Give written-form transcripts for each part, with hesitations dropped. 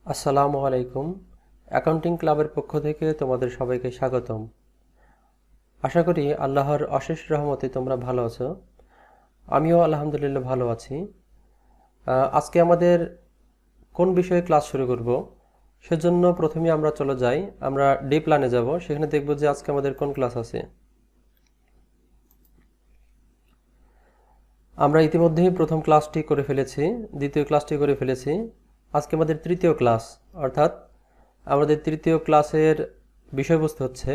আসসালামু আলাইকুম। অ্যাকাউন্টিং ক্লাবের পক্ষ থেকে তোমাদের সবাইকে স্বাগতম। আশা করি আল্লাহর অশেষ রহমতে তোমরা ভালো আছো। আমিও আলহামদুলিল্লাহ ভালো আছি। আজকে আমাদের কোন বিষয়ে ক্লাস শুরু করব, সেজন্য প্রথমে আমরা চলে যাই, আমরা ডে প্ল্যানে যাব, সেখানে দেখব যে আজকে আমাদের কোন ক্লাস আছে। আমরা ইতিমধ্যেই প্রথম ক্লাসটি করে ফেলেছি, দ্বিতীয় ক্লাসটি করে ফেলেছি। আজকে আমাদের তৃতীয় ক্লাস, অর্থাৎ আমাদের তৃতীয় ক্লাসের বিষয়বস্তু হচ্ছে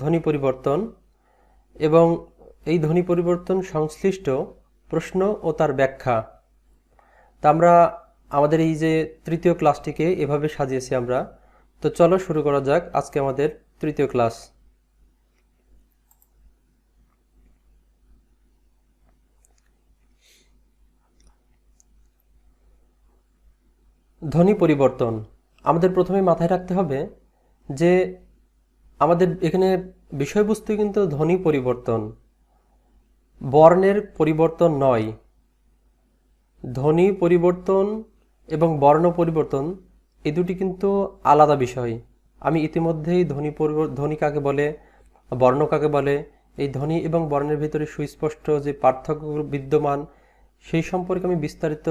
ধ্বনি পরিবর্তন এবং এই ধ্বনি পরিবর্তন সংশ্লিষ্ট প্রশ্ন ও তার ব্যাখ্যা। তা আমরা আমাদের এই যে তৃতীয় ক্লাসটিকে এভাবে সাজিয়েছি আমরা। তো চলো শুরু করা যাক আজকে আমাদের তৃতীয় ক্লাস। ধ্বনি পরিবর্তন আমাদের প্রথমে মাথায় রাখতে হবে যে আমাদের এখানে বিষয়বস্তু কিন্তু ধ্বনি পরিবর্তন, বর্ণের পরিবর্তন নয়। ধ্বনি পরিবর্তন এবং বর্ণ পরিবর্তন এই দুটি কিন্তু আলাদা বিষয়। আমি ইতিমধ্যেই ধ্বনি কাকে বলে, বর্ণ কাকে বলে, এই ধ্বনি এবং বর্ণের ভিতরে সুস্পষ্ট যে পার্থক্য বিদ্যমান সেই সম্পর্কে আমি বিস্তারিত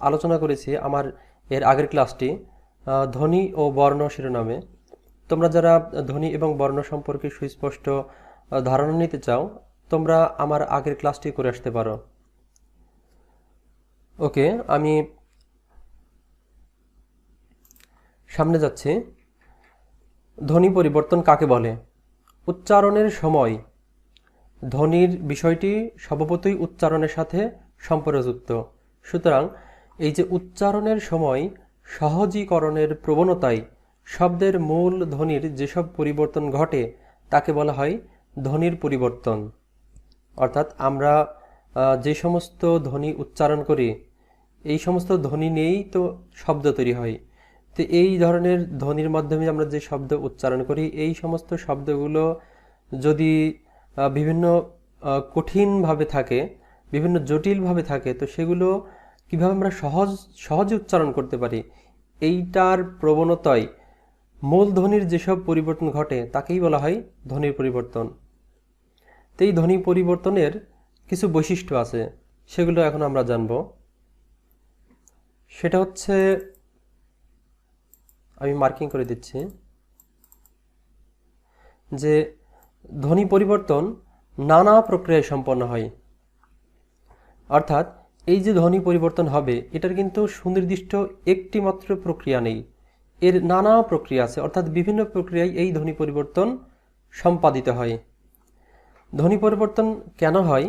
আলোচনা করেছি আমার এর আগের ক্লাসটি, ধ্বনি ও বর্ণ শিরোনামে। তোমরা যারা ধ্বনি এবং বর্ণ সম্পর্কে সুস্পষ্ট ধারণা নিতে চাও, তোমরা আমার আগের ক্লাসটি করে আসতে পারো। ওকে, আমি সামনে যাচ্ছি। ধ্বনি পরিবর্তন কাকে বলে? উচ্চারণের সময় ধ্বনির বিষয়টি স্বভাবতই উচ্চারণের সাথে সম্পর্কযুক্ত। সুতরাং এই যে উচ্চারণের সময় সহজীকরণের প্রবণতায় শব্দের মূল ধ্বনির যেসব পরিবর্তন ঘটে তাকে বলা হয় ধ্বনির পরিবর্তন। অর্থাৎ আমরা যে সমস্ত ধ্বনি উচ্চারণ করি এই সমস্ত ধ্বনি নিয়েই তো শব্দ তৈরি হয়। তো এই ধরনের ধ্বনির মাধ্যমে আমরা যে শব্দ উচ্চারণ করি এই সমস্ত শব্দগুলো যদি বিভিন্ন কঠিনভাবে থাকে, বিভিন্ন জটিলভাবে থাকে, তো সেগুলো কিভাবে আমরা সহজে উচ্চারণ করতে পারি এইটার প্রবণতায় মূল ধ্বনির যেসব পরিবর্তন ঘটে তাকেই বলা হয় ধ্বনির পরিবর্তন। তো এই ধ্বনি পরিবর্তনের কিছু বৈশিষ্ট্য আছে, সেগুলো এখন আমরা জানব। সেটা হচ্ছে, আমি মার্কিং করে দিচ্ছি যে ধ্বনি পরিবর্তন নানা প্রক্রিয়ায় সম্পন্ন হয়। অর্থাৎ এই যে ধ্বনি পরিবর্তন হবে এটার কিন্তু সুনির্দিষ্ট একটি মাত্র প্রক্রিয়া নেই, এর নানা প্রক্রিয়া আছে। অর্থাৎ বিভিন্ন প্রক্রিয়ায় এই ধ্বনি পরিবর্তন সম্পাদিত হয়। ধ্বনি পরিবর্তন কেন হয়?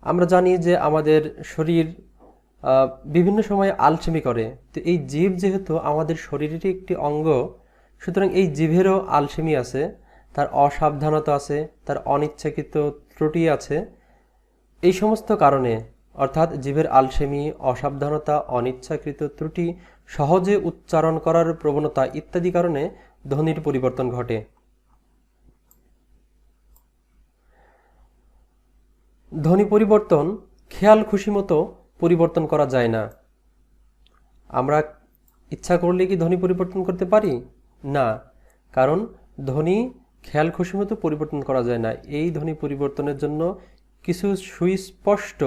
আমরা জানি যে আমাদের শরীর বিভিন্ন সময় আলসেমি করে। তো এই জীব যেহেতু আমাদের শরীরেরই একটি অঙ্গ, সুতরাং এই জীবেরও আলসেমি আছে, তার অসাবধানতা আছে, তার অনিচ্ছাকৃত ত্রুটি আছে। এই সমস্ত কারণে, অর্থাৎ জীবের আলসেমি, অসাবধানতা, অনিচ্ছাকৃত ত্রুটি, সহজে উচ্চারণ করার প্রবণতা ইত্যাদি কারণে ধ্বনির পরিবর্তন ঘটে। ধ্বনি পরিবর্তন খেয়াল খুশি মতো পরিবর্তন করা যায় না। আমরা ইচ্ছা করলে কি ধ্বনি পরিবর্তন করতে পারি? না, কারণ ধ্বনি খেয়াল খুশি মতো পরিবর্তন করা যায় না। এই ধ্বনি পরিবর্তনের জন্য কিছু সুস্পষ্ট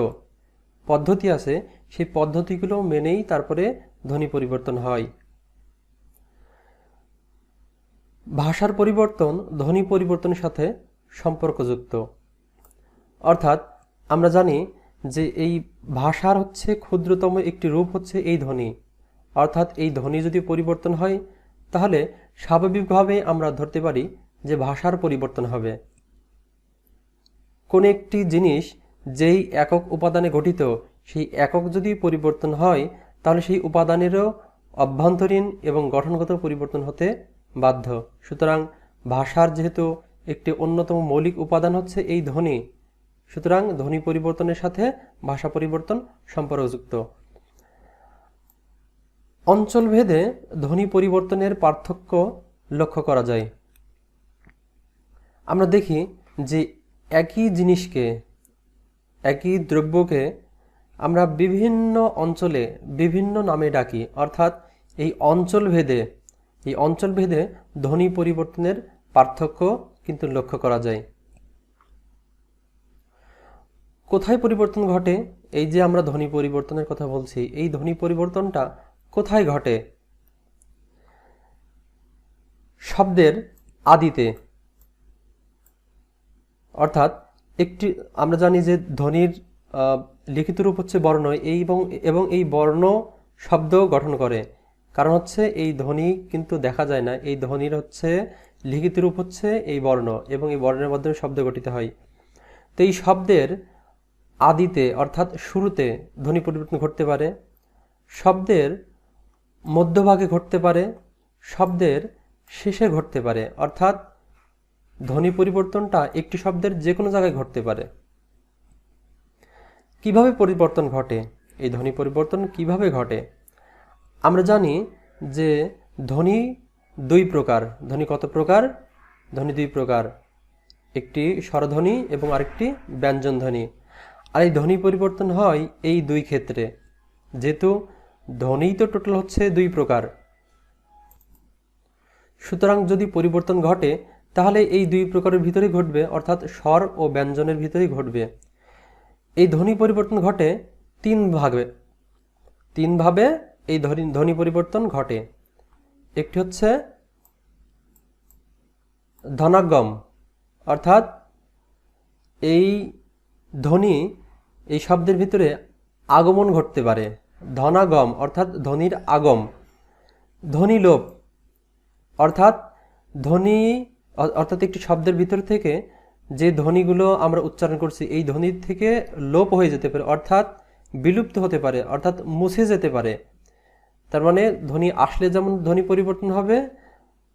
পদ্ধতি আছে, সেই পদ্ধতিগুলো মেনেই তারপরে ধ্বনি পরিবর্তন হয়। ভাষার পরিবর্তন ধ্বনি পরিবর্তনের সাথে সম্পর্কযুক্ত। অর্থাৎ আমরা জানি যে এই ভাষার হচ্ছে ক্ষুদ্রতম একটি রূপ হচ্ছে এই ধ্বনি। অর্থাৎ এই ধ্বনি যদি পরিবর্তন হয় তাহলে স্বাভাবিকভাবে আমরা ধরতে পারি যে ভাষার পরিবর্তন হবে। কোন একটি জিনিস যেই একক উপাদানে গঠিত সেই একক যদি পরিবর্তন হয় তাহলে সেই উপাদানেরও অভ্যন্তরীণ এবং গঠনগত পরিবর্তন হতে বাধ্য। সুতরাং ভাষার যেহেতু একটি অন্যতম মৌলিক উপাদান হচ্ছে এই ধ্বনি, সুতরাং ধ্বনি পরিবর্তনের সাথে ভাষা পরিবর্তন সম্পর্কযুক্ত। অঞ্চলভেদে ধ্বনি পরিবর্তনের পার্থক্য লক্ষ্য করা যায়। আমরা দেখি যে একই জিনিসকে, একই দ্রব্যকে আমরা বিভিন্ন অঞ্চলে বিভিন্ন নামে ডাকি। অর্থাৎ এই অঞ্চলভেদে ধ্বনি পরিবর্তনের পার্থক্য কিন্তু লক্ষ্য করা যায়। কোথায় পরিবর্তন ঘটে? এই যে আমরা ধ্বনি পরিবর্তনের কথা বলছি, এই ধ্বনি পরিবর্তনটা কোথায় ঘটে? শব্দের আদিতে, অর্থাৎ আমরা জানি যে ধ্বনির লিখিত রূপ হচ্ছে বর্ণ, এবং এই বর্ণ শব্দ গঠন করে। কারণ হচ্ছে এই ধ্বনি কিন্তু দেখা যায় না, এই ধ্বনির হচ্ছে লিখিত রূপ হচ্ছে এই বর্ণ, এবং এই বর্ণের মাধ্যমে শব্দ গঠিত হয়। তো এই শব্দের আদিতে অর্থাৎ শুরুতে ধ্বনি পরিবর্তন ঘটতে পারে, শব্দের মধ্যভাগে ঘটতে পারে, শব্দের শেষে ঘটতে পারে। অর্থাৎ ধ্বনি পরিবর্তনটা একটি শব্দের যে কোনো জায়গায় ঘটতে পারে। কিভাবে পরিবর্তন ঘটে? এই ধ্বনি পরিবর্তন কিভাবে ঘটে? আমরা জানি যে ধ্বনি দুই প্রকার। ধ্বনি কত প্রকার? ধ্বনি দুই প্রকার, একটি স্বরধ্বনি এবং আরেকটি ব্যঞ্জন ধ্বনি। আর এই ধ্বনি পরিবর্তন হয় এই দুই ক্ষেত্রে, যেহেতু ধ্বনি তো টোটাল হচ্ছে দুই প্রকার, সুতরাং যদি পরিবর্তন ঘটে তাহলে এই দুই প্রকারের ভিতরেই ঘটবে, অর্থাৎ স্বর ও ব্যঞ্জনের ভিতরেই ঘটবে। এই ধ্বনি পরিবর্তন ঘটে তিনভাবে এই ধ্বনি পরিবর্তন ঘটে। একটি হচ্ছে ধনাগম, অর্থাৎ এই ধ্বনি এই শব্দের ভিতরে আগমন ঘটতে পারে। ধনাগম অর্থাৎ ধ্বনির আগম। ধ্বনিলোপ অর্থাৎ একটি শব্দের ভিতর থেকে যে ধ্বনিগুলো আমরা উচ্চারণ করছি এই ধ্বনির থেকে লোপ হয়ে যেতে পারে, অর্থাৎ বিলুপ্ত হতে পারে, অর্থাৎ মুছে যেতে পারে। তার মানে ধ্বনি আসলে যেমন ধ্বনি পরিবর্তন হবে,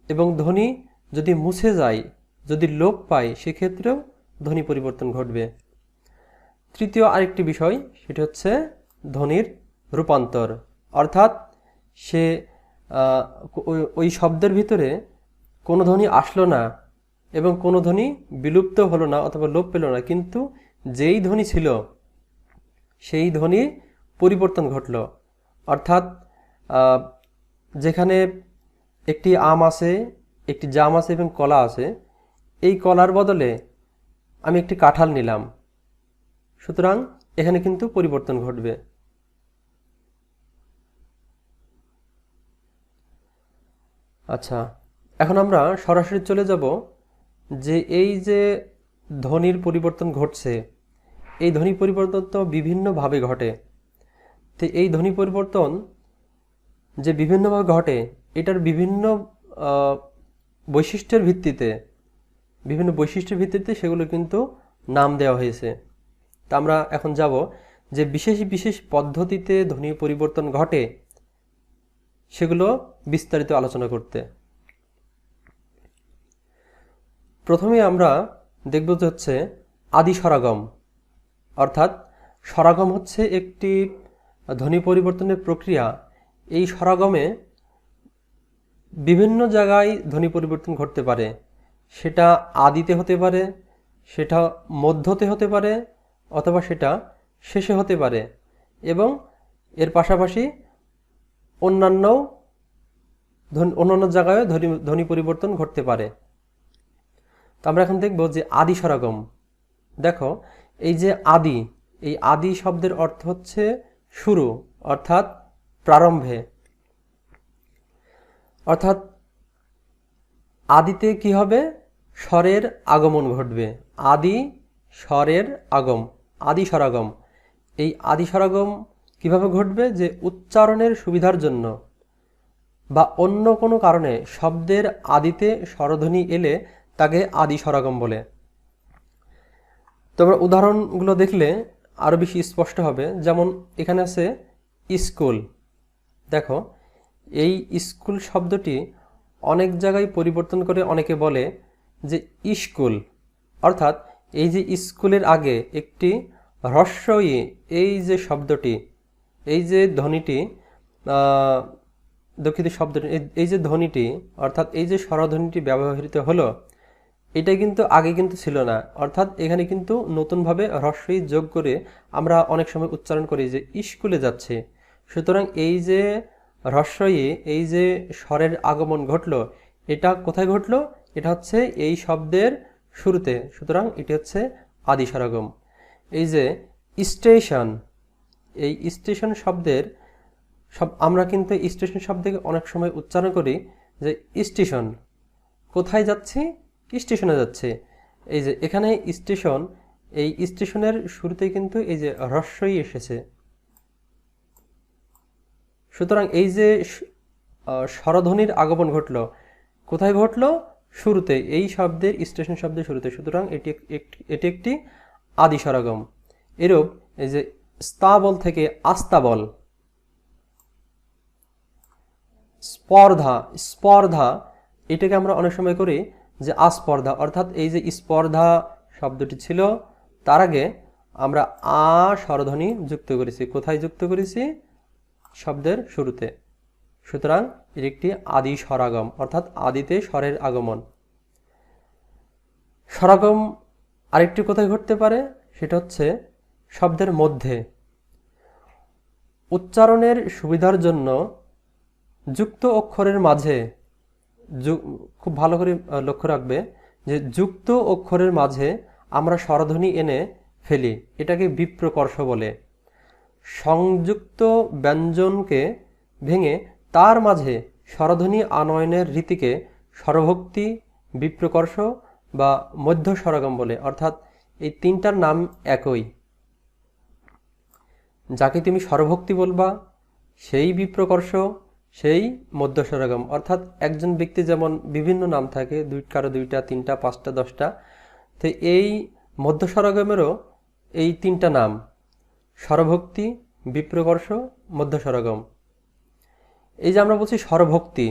এবং ধ্বনি যদি মুছে যায়, যদি লোপ পায়, সেক্ষেত্রেও ধ্বনি পরিবর্তন ঘটবে। তৃতীয় আরেকটি বিষয়, সেটা হচ্ছে ধ্বনির রূপান্তর, অর্থাৎ সে ওই শব্দের ভিতরে কোনো ধ্বনি আসলো না এবং কোনো ধ্বনি বিলুপ্ত হলো না অথবা লোপ পেল না, কিন্তু যেই ধ্বনি ছিল সেই ধ্বনি পরিবর্তন ঘটল। অর্থাৎ যেখানে একটি আম আছে, একটি জাম আছে এবং কলা আছে, এই কলার বদলে আমি একটি কাঁঠাল নিলাম, সুতরাং এখানে কিন্তু পরিবর্তন ঘটবে। আচ্ছা, এখন আমরা সরাসরি চলে যাব যে এই যে ধ্বনির পরিবর্তন ঘটছে, এই ধ্বনি পরিবর্তন তো বিভিন্নভাবে ঘটে। তো এই ধ্বনি পরিবর্তন যে বিভিন্নভাবে ঘটে, এটার বিভিন্ন বৈশিষ্ট্যের ভিত্তিতে সেগুলো কিন্তু নাম দেওয়া হয়েছে। তা আমরা এখন যাব যে বিশেষ বিশেষ পদ্ধতিতে ধ্বনি পরিবর্তন ঘটে সেগুলো বিস্তারিত আলোচনা করতে। প্রথমে আমরা দেখব যে হচ্ছে আদি স্বরাগম, অর্থাৎ স্বরাগম হচ্ছে একটি ধ্বনি পরিবর্তনের প্রক্রিয়া। এই স্বরাগমে বিভিন্ন জায়গায় ধ্বনি পরিবর্তন ঘটতে পারে, সেটা আদিতে হতে পারে, সেটা মধ্যতে হতে পারে, অথবা সেটা শেষে হতে পারে, এবং এর পাশাপাশি অন্যান্য জায়গায় ধ্বনি পরিবর্তন ঘটতে পারে। তো আমরা এখন দেখব যে আদি স্বরাগম। দেখো, এই যে আদি, এই আদি শব্দের অর্থ হচ্ছে শুরু, অর্থাৎ প্রারম্ভে। অর্থাৎ আদিতে কি হবে? স্বরের আগমন ঘটবে। আদি স্বরের আগম, আদি স্বরাগম। এই আদি স্বরাগম কিভাবে ঘটবে? যে উচ্চারণের সুবিধার জন্য বা অন্য কোনো কারণে শব্দের আদিতে স্বরধ্বনি এলে তাকে আদি স্বরাগম বলে। তোমরা উদাহরণগুলো দেখলে আরো বেশি স্পষ্ট হবে। যেমন এখানে আছে স্কুল। দেখো, এই স্কুল শব্দটি অনেক জায়গায় পরিবর্তন করে অনেকে বলে যে স্কুল, অর্থাৎ এই যে স্কুলের আগে একটি হ্রস্ব ই, এই যে শব্দটি, এই যে ধ্বনিটি, দুঃখিত শব্দটি, এই যে ধ্বনিটি, অর্থাৎ এই যে স্বরধ্বনিটি ব্যবহৃত হলো, এটা কিন্তু আগে কিন্তু ছিল না। অর্থাৎ এখানে কিন্তু নতুনভাবে হ্রস্ব ই যোগ করে আমরা অনেক সময় উচ্চারণ করি যে স্কুলে যাচ্ছে। সুতরাং এই যে হ্রস্বই এই যে স্বরের আগমন ঘটলো, এটা কোথায় ঘটলো? এটা হচ্ছে এই শব্দের শুরুতে, সুতরাং এটি হচ্ছে আদি স্বরাগম। এই যে স্টেশন, এই স্টেশন শব্দের আমরা কিন্তু স্টেশন শব্দকে অনেক সময় উচ্চারণ করি যে স্টেশন, কোথায় যাচ্ছি? স্টেশনে যাচ্ছে। এই যে এখানে স্টেশন, এই স্টেশনের শুরুতে কিন্তু এই যে হ্রস্বই এসেছে। সুতরাং এই যে স্বরধ্বনির আগমন ঘটলো, কোথায় ঘটলো? শুরুতে, এই শব্দের স্টেশন শব্দের শুরুতে, সুতরাং এটি একটি আদি স্বরাগম। এরূপ এই যে স্তাবল থেকে আস্তাবল, স্পর্ধা, স্পর্ধা এটাকে আমরা অনেক সময় করি যে আস্পর্ধা, অর্থাৎ এই যে স্পর্ধা শব্দটি ছিল তার আগে আমরা আ স্বরধ্বনি যুক্ত করেছি। কোথায় যুক্ত করেছি? শব্দের শুরুতে। সুতরাং এটি একটি আদি স্বরাগম, অর্থাৎ আদিতে স্বরের আগমন। স্বরাগম আরেকটি কোথায় ঘটতে পারে? সেটা হচ্ছে শব্দের মধ্যে। উচ্চারণের সুবিধার জন্য যুক্ত অক্ষরের মাঝে, খুব ভালো করে লক্ষ্য রাখবে যে যুক্ত অক্ষরের মাঝে আমরা স্বরধ্বনি এনে ফেলি, এটাকে বিপ্রকর্ষ বলে। সংযুক্ত ব্যঞ্জনকে ভেঙে তার মাঝে স্বরধ্বনি আনয়নের রীতিকে স্বরভক্তি, বিপ্রকর্ষ বা মধ্য স্বরাগম বলে। অর্থাৎ এই তিনটার নাম একই। যাকে তুমি স্বরভক্তি বলবা সেই বিপ্রকর্ষ, সেই মধ্য স্বরাগম। অর্থাৎ একজন ব্যক্তি যেমন বিভিন্ন নাম থাকে, কারো 2টা 3টা 5টা 10টা, তো এই মধ্য স্বরাগমেরও এই 3টা নাম, স্বরভক্তি, বিপ্রকর্ষ, মধ্য স্বরাগম। এই যে আমরা বলছি স্বরভক্তি,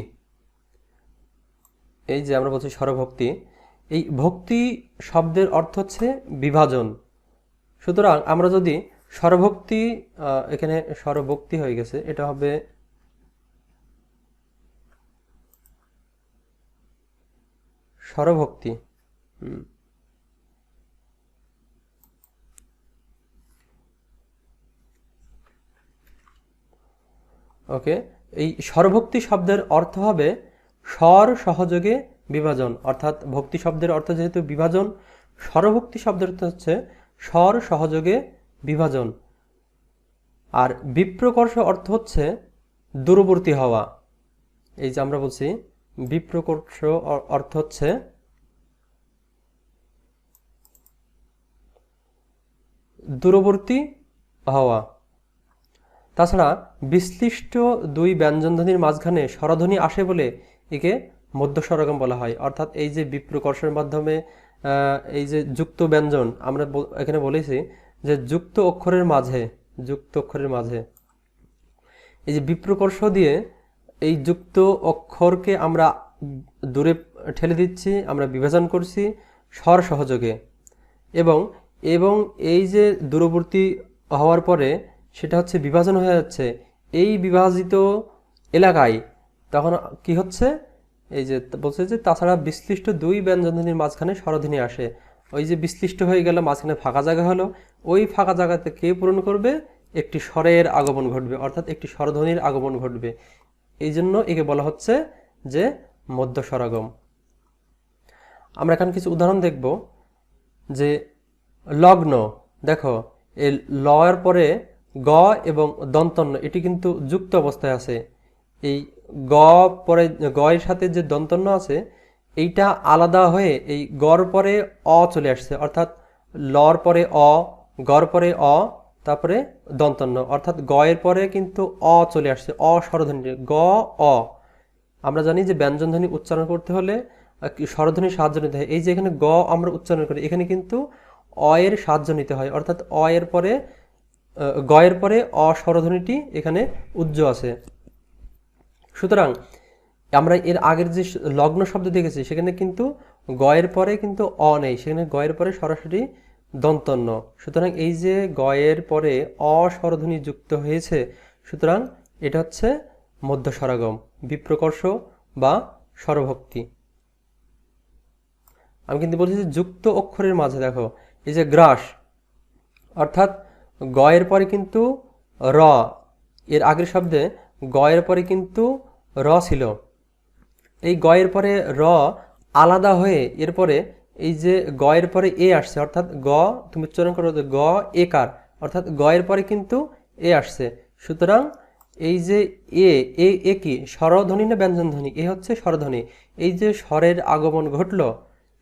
এই যে আমরা বলছি স্বরভক্তি, এই ভক্তি শব্দের অর্থ হচ্ছে বিভাজন। সুতরাং আমরা যদি স্বরভক্তি, এখানে স্বরভক্তি হয়ে গেছে, এটা হবে স্বরভক্তি। ওকে, এই স্বরভক্তি শব্দের অর্থ হবে স্বর সহযোগে বিভাজন। অর্থাৎ ভক্তি শব্দের অর্থ যেহেতু বিভাজন, স্বরভক্তি শব্দের অর্থ হচ্ছে স্বর সহযোগে বিভাজন। আর বিপ্রকর্ষ অর্থ হচ্ছে দূরবর্তী হওয়া। এই যে আমরা বলছি বিপ্রকর্ষ অর্থ হচ্ছে দূরবর্তী হওয়া। তাছাড়া বিশ্লিষ্ট দুই ব্যঞ্জনধ্বনির মাঝখানে স্বরধ্বনি আসে বলে একে মধ্য স্বরাগম বলা হয়। অর্থাৎ এই যে বিপ্রকর্ষের মাধ্যমে এই যে যুক্ত ব্যঞ্জন, আমরা এখানে বলেছি যে যুক্ত অক্ষরের মাঝে, যুক্ত অক্ষরের মাঝে এই যে বিপ্রকর্ষ দিয়ে এই যুক্ত অক্ষরকে আমরা দূরে ঠেলে দিচ্ছি, আমরা বিভাজন করছি স্বর সহযোগে। এবং এই যে দূরবর্তী হওয়ার পরে সেটা হচ্ছে বিভাজন হয়ে যাচ্ছে, এই বিভাজিত এলাকায় তখন কি হচ্ছে? এই যে বলছে যে তাছাড়া বিশ্লিষ্ট দুই ব্যঞ্জনধ্বনির মাঝখানে স্বরধ্বনি আসে। ওই যে বিশ্লিষ্ট হয়ে গেল, মাঝখানে ফাঁকা জায়গা হলো, ওই ফাঁকা জায়গাতে কে পূরণ করবে? একটি স্বরের আগমন ঘটবে, অর্থাৎ একটি স্বরধ্বনির আগমন ঘটবে। এই জন্য একে বলা হচ্ছে যে মধ্য স্বরাগম। আমরা এখন কিছু উদাহরণ দেখব। যে লগ্ন, দেখো এই লয়ের পরে গ এবং দন্তন্য, এটি কিন্তু যুক্ত অবস্থায় আছে। এই গ পরে, গয়ের সাথে যে দন্তন্য আছে এইটা আলাদা হয়ে এই গর পরে অ চলে আসছে, অর্থাৎ লর পরে অ, গর পরে অ, তারপরে দন্তন্য, অর্থাৎ গয়ের পরে কিন্তু অ চলে আসছে, অ স্বরধ্বনি, গ অ। আমরা জানি যে ব্যঞ্জনধ্বনি উচ্চারণ করতে হলে স্বরধ্বনির সাহায্য নিতে হয়। এই যে এখানে গ আমরা উচ্চারণ করি, এখানে কিন্তু অ এর সাহায্য নিতে হয়, অর্থাৎ অ এর পরে, গ এর পরে অ স্বরধ্বনিটি এখানে উজ্জ আছে। সুতরাং আমরা এর আগের যে লগ্ন শব্দ দেখেছি সেখানে কিন্তু গ এর পরে কিন্তু অ নেই, সেখানে গ এর পরে সরাসরি দন্তন্য। সুতরাং এই যে গ এর পরে অ স্বরধ্বনি যুক্ত হয়েছে, সুতরাং এটা হচ্ছে মধ্য স্বরাগম, বিপ্রকর্ষ বা স্বরভক্তি। আমি কিন্তু বলছি যে যুক্ত অক্ষরের মাঝে, দেখো এই যে গ্রাস, অর্থাৎ গ এর পরে কিন্তু র, এর আগের শব্দে গয়ের পরে কিন্তু র ছিল, এই গয়ের পরে র আলাদা হয়ে এরপরে এই যে গয়ের পরে এ আসছে, অর্থাৎ গ তুমি উচ্চারণ করো গ একার, অর্থাৎ গয়ের পরে কিন্তু এ আসছে। সুতরাং এই যে এ কি স্বরধ্বনি না ব্যঞ্জন ধ্বনি? এ হচ্ছে স্বরধ্বনি। এই যে স্বরের আগমন ঘটলো,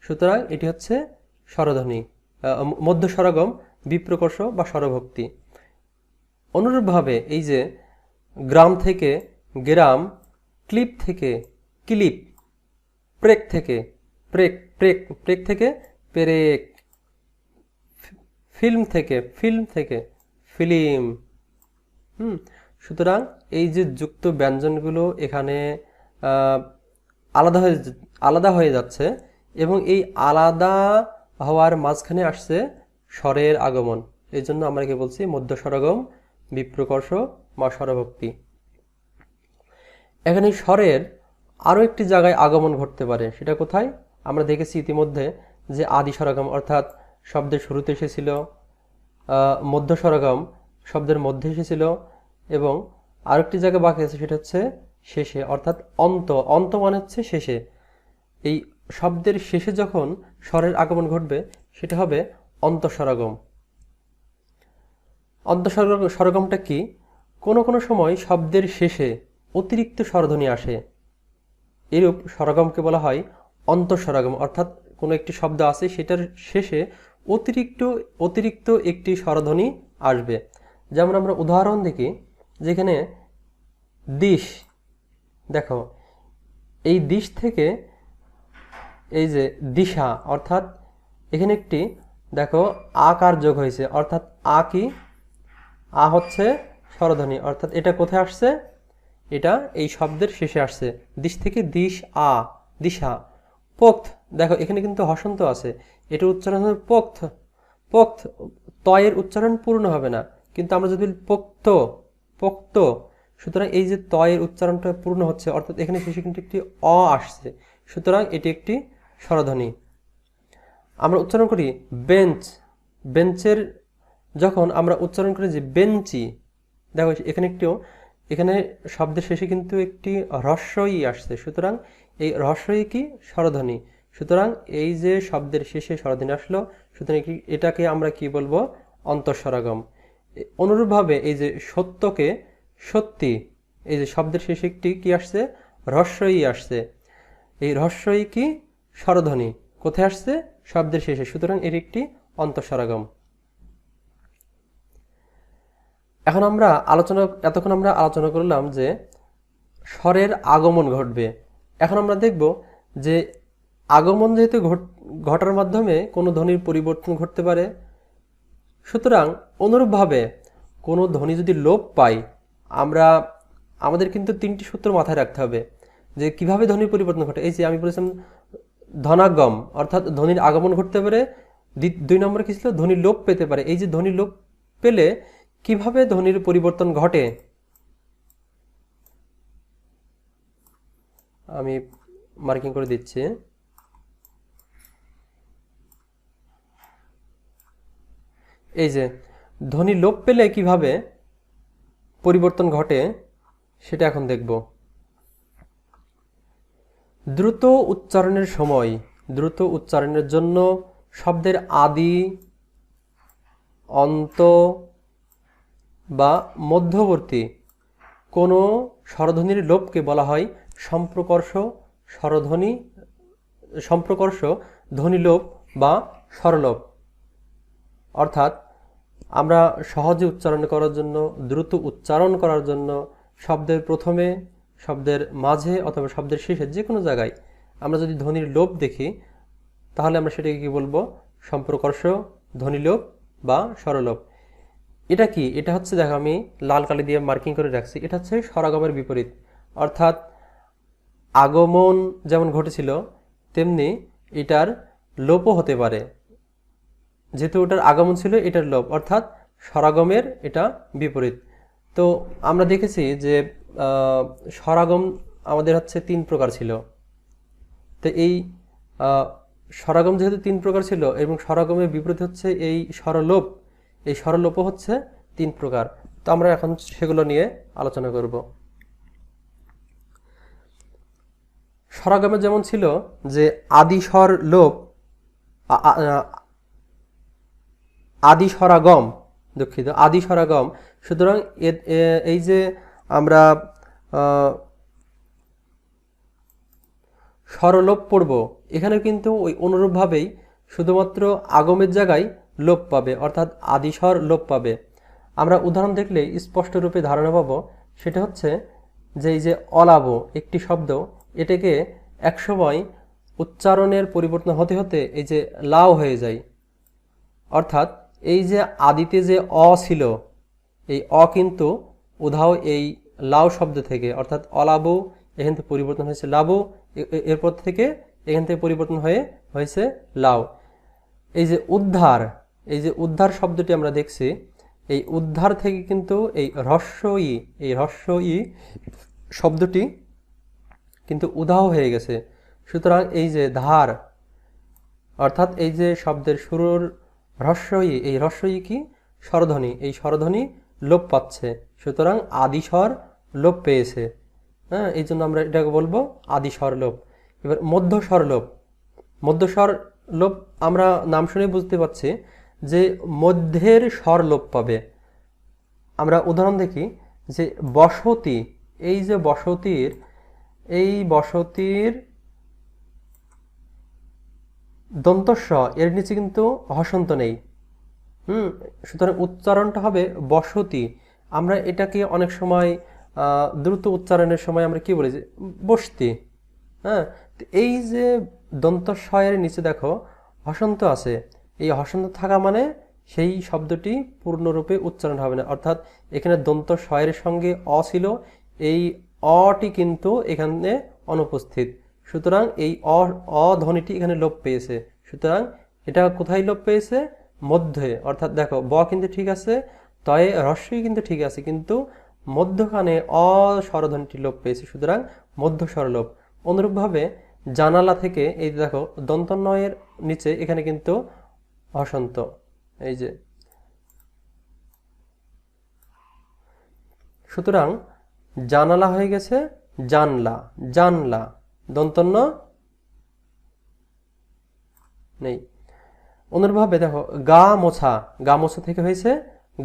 সুতরাং এটি হচ্ছে স্বরধ্বনি, মধ্য স্বরগম, বিপ্রকর্ষ বা স্বরভক্তি। অনুরূপভাবে এই যে গ্রাম থেকে গ্রাম, ক্লিপ থেকে ক্লিপ, প্রেক থেকে প্রেক, প্রেক প্রেক থেকে পেরেক, ফিল্ম থেকে ফিল্ম। সুতরাং এই যে যুক্ত ব্যঞ্জনগুলো এখানে আলাদা হয়ে যাচ্ছে এবং এই আলাদা হওয়ার মাঝখানে আসছে স্বরের আগমন। এই জন্য আমরা কি বলছি? মধ্য স্বরগম, বিপ্রকর্ষ বা স্বরভক্তি। এখানে স্বরের আরও একটি জায়গায় আগমন ঘটতে পারে, সেটা কোথায়? আমরা দেখেছি ইতিমধ্যে যে আদি স্বরগম অর্থাৎ শব্দের শুরুতে এসেছিল, মধ্য স্বরগম শব্দের মধ্যে এসেছিল এবং আরেকটি জায়গা বাকি আছে, সেটা হচ্ছে শেষে, অর্থাৎ অন্ত মানে হচ্ছে শেষে। এই শব্দের শেষে যখন স্বরের আগমন ঘটবে সেটা হবে অন্তঃস্বরগম। অন্তঃস্বরগমটা কি? কোনো কোনো সময় শব্দের শেষে অতিরিক্ত স্বরধ্বনি আসে, এরূপ স্বরগমকে বলা হয় অন্তঃস্বরগম। অর্থাৎ কোনো একটি শব্দ আছে, সেটার শেষে অতিরিক্ত একটি স্বরধ্বনি আসবে। যেমন আমরা উদাহরণ দেখি, যেখানে দিশ, দেখো এই দিশ থেকে এই যে দিশা, অর্থাৎ এখানে একটি দেখো আকার যোগ হয়েছে, অর্থাৎ আ কি? আ হচ্ছে স্বরধ্বনি, অর্থাৎ এটা কোথায় আসছে? এটা এই শব্দের শেষে আসছে। দিশ থেকে দিশ, আ, দিশা। পোক্ত, দেখো এখানে কিন্তু হসন্ত আছে, এটা উচ্চারণ হবে পোক্ত। পোক্ত, তয়ের উচ্চারণ পূর্ণ হবে না, কিন্তু আমরা যদি পোক্ত, পোক্ত, সুতরাং এই যে তয়ের উচ্চারণটা পূর্ণ হচ্ছে, অর্থাৎ এখানে শেষে কিন্তু একটি অ আসছে, সুতরাং এটি একটি স্বরধ্বনি। আমরা উচ্চারণ করি বেঞ্চ, বেঞ্চের যখন আমরা উচ্চারণ করি যে বেঞ্চি, দেখো এখানে শব্দের শেষে কিন্তু একটি হ্রস্বই আসছে, সুতরাং এই হ্রস্বই কি? স্বরধ্বনি। সুতরাং এই যে শব্দের শেষে স্বরধ্বনি আসলো, সুতরাং এটাকে আমরা কি বলবো? অন্তঃস্বরগম। অনুরূপভাবে এই যে সত্যকে সত্যি, এই যে শব্দের শেষে একটি কি আসছে? হ্রস্বই আসছে, এই হ্রস্বই কি? স্বরধ্বনি। কোথায় আসছে? শব্দের শেষে, সুতরাং এর একটি অন্তঃস্বরগম। এতক্ষণ আমরা আলোচনা করলাম যে স্বরের আগমন ঘটবে। এখন আমরা দেখব যে আগমন যেহেতু ঘটার মাধ্যমে কোনো ধ্বনির পরিবর্তন ঘটতে পারে, সুতরাং অনুরূপভাবে কোনো ধ্বনি যদি লোপ পায়, আমাদের কিন্তু 3টি সূত্র মাথায় রাখতে হবে যে কিভাবে ধ্বনির পরিবর্তন ঘটে। এই যে আমি বলেছিলাম ধনাগম, অর্থাৎ ধ্বনির আগমন ঘটতে পারে। 2 নম্বরে কি ছিল? ধ্বনি লোপ পেতে পারে। এই যে ধ্বনি লোপ পেলে কিভাবে ধ্বনির পরিবর্তন ঘটে, আমি মার্কিং করে দিচ্ছি। এই যে ধ্বনি লোপ পেলে কিভাবে পরিবর্তন ঘটে সেটা এখন দেখব। দ্রুত উচ্চারণের জন্য শব্দের আদি, অন্ত বা মধ্যবর্তী কোনো স্বরধ্বনির লোপকে বলা হয় সম্প্রকর্ষ ধ্বনিলোপ বা স্বরলোপ। অর্থাৎ আমরা সহজে উচ্চারণ করার জন্য, দ্রুত উচ্চারণ করার জন্য শব্দের প্রথমে, শব্দের মাঝে অথবা শব্দের শেষে যে কোনো জায়গায় আমরা যদি ধ্বনির লোপ দেখি, তাহলে আমরা সেটাকে কি বলবো? সম্প্রকর্ষ ধ্বনিলোপ বা স্বরলোপ। এটা কি? এটা হচ্ছে, দেখো আমি লাল কালি দিয়ে মার্কিং করে রাখছি, এটা হচ্ছে স্বরাগমের বিপরীত। অর্থাৎ আগমন যেমন ঘটেছিল তেমনি এটার লোপও হতে পারে। যেহেতু ওটার আগমন ছিল, এটার লোপ, অর্থাৎ স্বরাগমের এটা বিপরীত। তো আমরা দেখেছি যে স্বরাগম আমাদের হচ্ছে 3 প্রকার ছিল। তো এই স্বরাগম যেহেতু 3 প্রকার ছিল এবং স্বরাগমের বিপরীত হচ্ছে এই স্বরলোপ, এই স্বরলোপও হচ্ছে 3 প্রকার। তো আমরা এখন সেগুলো নিয়ে আলোচনা করব। স্বরাগমে যেমন ছিল যে আদিস্বর লোপ, আদি স্বরাগম, দুঃখিত, আদি স্বরাগম। সুতরাং এই যে আমরা স্বরলোপ পড়ব, এখানে কিন্তু ওই অনুরূপভাবেই শুধুমাত্র আগমের জায়গায় লোপ পাবে, অর্থাৎ আদিস্বর লোপ পাবে। আমরা উদাহরণ দেখলে স্পষ্ট রূপে ধারণা পাবো। সেটা হচ্ছে যে এই যে অলাভ একটি শব্দ, এটাকে একসময় উচ্চারণের পরিবর্তন হতে হতে এই যে লাও হয়ে যায়। অর্থাৎ এই যে আদিতে যে অ ছিল, এই অ কিন্তু উধাও এই লাউ শব্দ থেকে, অর্থাৎ অলাবু এখান থেকে পরিবর্তন হয়েছে লাবু, এরপর থেকে এখান থেকে পরিবর্তন হয়েছে লাউ। এই যে উদ্ধার, এই যে উদ্ধার শব্দটি আমরা দেখছি, এই উদ্ধার থেকে কিন্তু এই হ্রস্ব ই শব্দটি কিন্তু উধাও হয়ে গেছে। সুতরাং এই যে ধার, অর্থাৎ এই যে শব্দের শুরুর এই হ্রস্ব ই কি স্বরধ্বনি, এই স্বরধ্বনি লোপ পাচ্ছে। সুতরাং আদিস্বর লোপ পেয়েছে। হ্যাঁ, এই জন্য আমরা এটাকে বলবো আদিস্বর লোপ। এবার মধ্যস্বর লোপ। মধ্যস্বর লোপ আমরা নাম শুনে বুঝতে পারছি যে মধ্যের স্বর লোপ পাবে। আমরা উদাহরণ দেখি যে বসতি, এই যে বসতির দন্তস্ব এর নিচে কিন্তু হসন্ত নেই। সুতরাং উচ্চারণটা হবে বসতি। আমরা এটাকে অনেক সময় দ্রুত উচ্চারণের সময় আমরা কি বলি যে বসতি। হ্যাঁ, এই যে দন্তস্বয়ের নিচে দেখো হসন্ত আছে, এই হসন্ত থাকা মানে সেই শব্দটি পূর্ণরূপে উচ্চারণ হবে না, অর্থাৎ এখানে দন্তস্বয়ের সঙ্গে অ ছিল, এই অটি কিন্তু এখানে অনুপস্থিত। সুতরাং এই অ ধ্বনিটি এখানে লোপ পেয়েছে। সুতরাং এটা কোথায় লোপ পেয়েছে? মধ্যে। অর্থাৎ দেখো ব কিন্তু ঠিক আছে, তয়ে হ্রস্বই কিন্তু ঠিক আছে, কিন্তু মধ্যখানে স্বরধ্বনিটি লোপ পেয়েছে। সুতরাং মধ্যস্বর লোপ। অনুরূপভাবে জানালা থেকে এই দেখো দন্তনয়ের নিচে এখানে কিন্তু হসন্ত, এই যে। সুতরাং জানালা হয়ে গেছে জানলা, দন্তন্য নেই। অনুরূপভাবে দেখো গা মোছা থেকে হয়েছে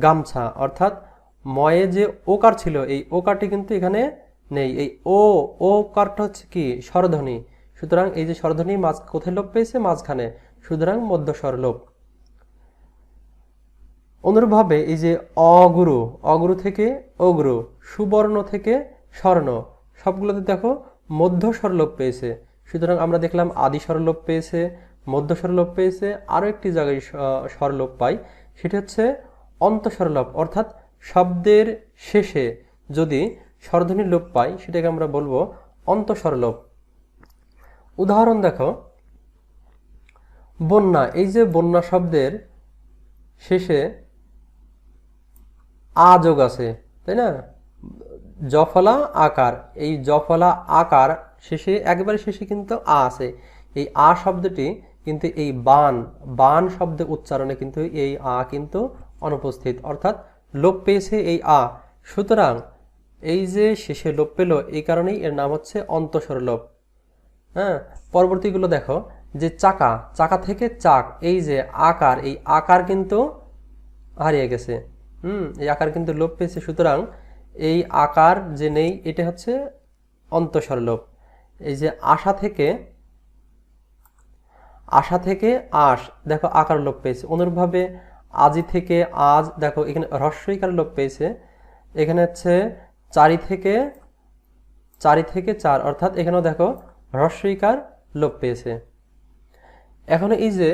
গামছা, অর্থাৎ ময়ে যে ওকার ছিল, এই ওকারটি কিন্তু এখানে নেই। এই ও কারটা হচ্ছে কি স্বরধ্বনি। সুতরাং এই যে স্বরধ্বনি কোথায় লোপ পেয়েছে? মাঝখানে। সুতরাং মধ্যস্বর লোপ। অনুরূপভাবে এই যে অগুরু থেকে অগুরু, সুবর্ণ থেকে স্বর্ণ, সবগুলোতে দেখো মধ্যস্বর লোপ পেয়েছে। সুতরাং আমরা দেখলাম আদি স্বরলোপ পেয়েছে, মধ্যস্বর লোপ পেয়েছে, আরও একটি জায়গায় স্বরলোপ পাই, সেটি হচ্ছে অন্তঃস্বরলোপ। অর্থাৎ শব্দের শেষে যদি স্বরধ্বনি লোপ পাই সেটাকে আমরা বলবো অন্তঃস্বরলোপ। উদাহরণ দেখো বন্যা, এই যে বন্যা শব্দের শেষে আ যোগ আছে, তাই না? জফলা আকার, এই জফলা আকার শেষে একেবারে শেষে কিন্তু আ আছে। এই আ শব্দটি কিন্তু এই বান শব্দের উচ্চারণে কিন্তু এই আ কিন্তু অনুপস্থিত, অর্থাৎ লোপ পেয়েছে এই আ। সুতরাং এই যে শেষে লোপ পেল, এই কারণেই এর নাম হচ্ছে অন্তঃস্বর লোপ। হ্যাঁ, পরবর্তীগুলো দেখো যে চাকা থেকে চাক, এই যে আকার, এই আকার কিন্তু হারিয়ে গেছে। এই আকার কিন্তু লোপ পেয়েছে। সুতরাং এই আকার যে নেই, এটা হচ্ছে অন্তঃস্বর লোপ। এই যে আশা থেকে আশ, দেখো আকার লোপ পেয়েছে। অনুরূপভাবে আজি থেকে আজ, দেখো এখানে হ্রস্বইকার লোপ পেয়েছে। এখানে হচ্ছে চারি থেকে চার, অর্থাৎ এখানেও দেখো হ্রস্বইকার লোপ পেয়েছে। এখন এই যে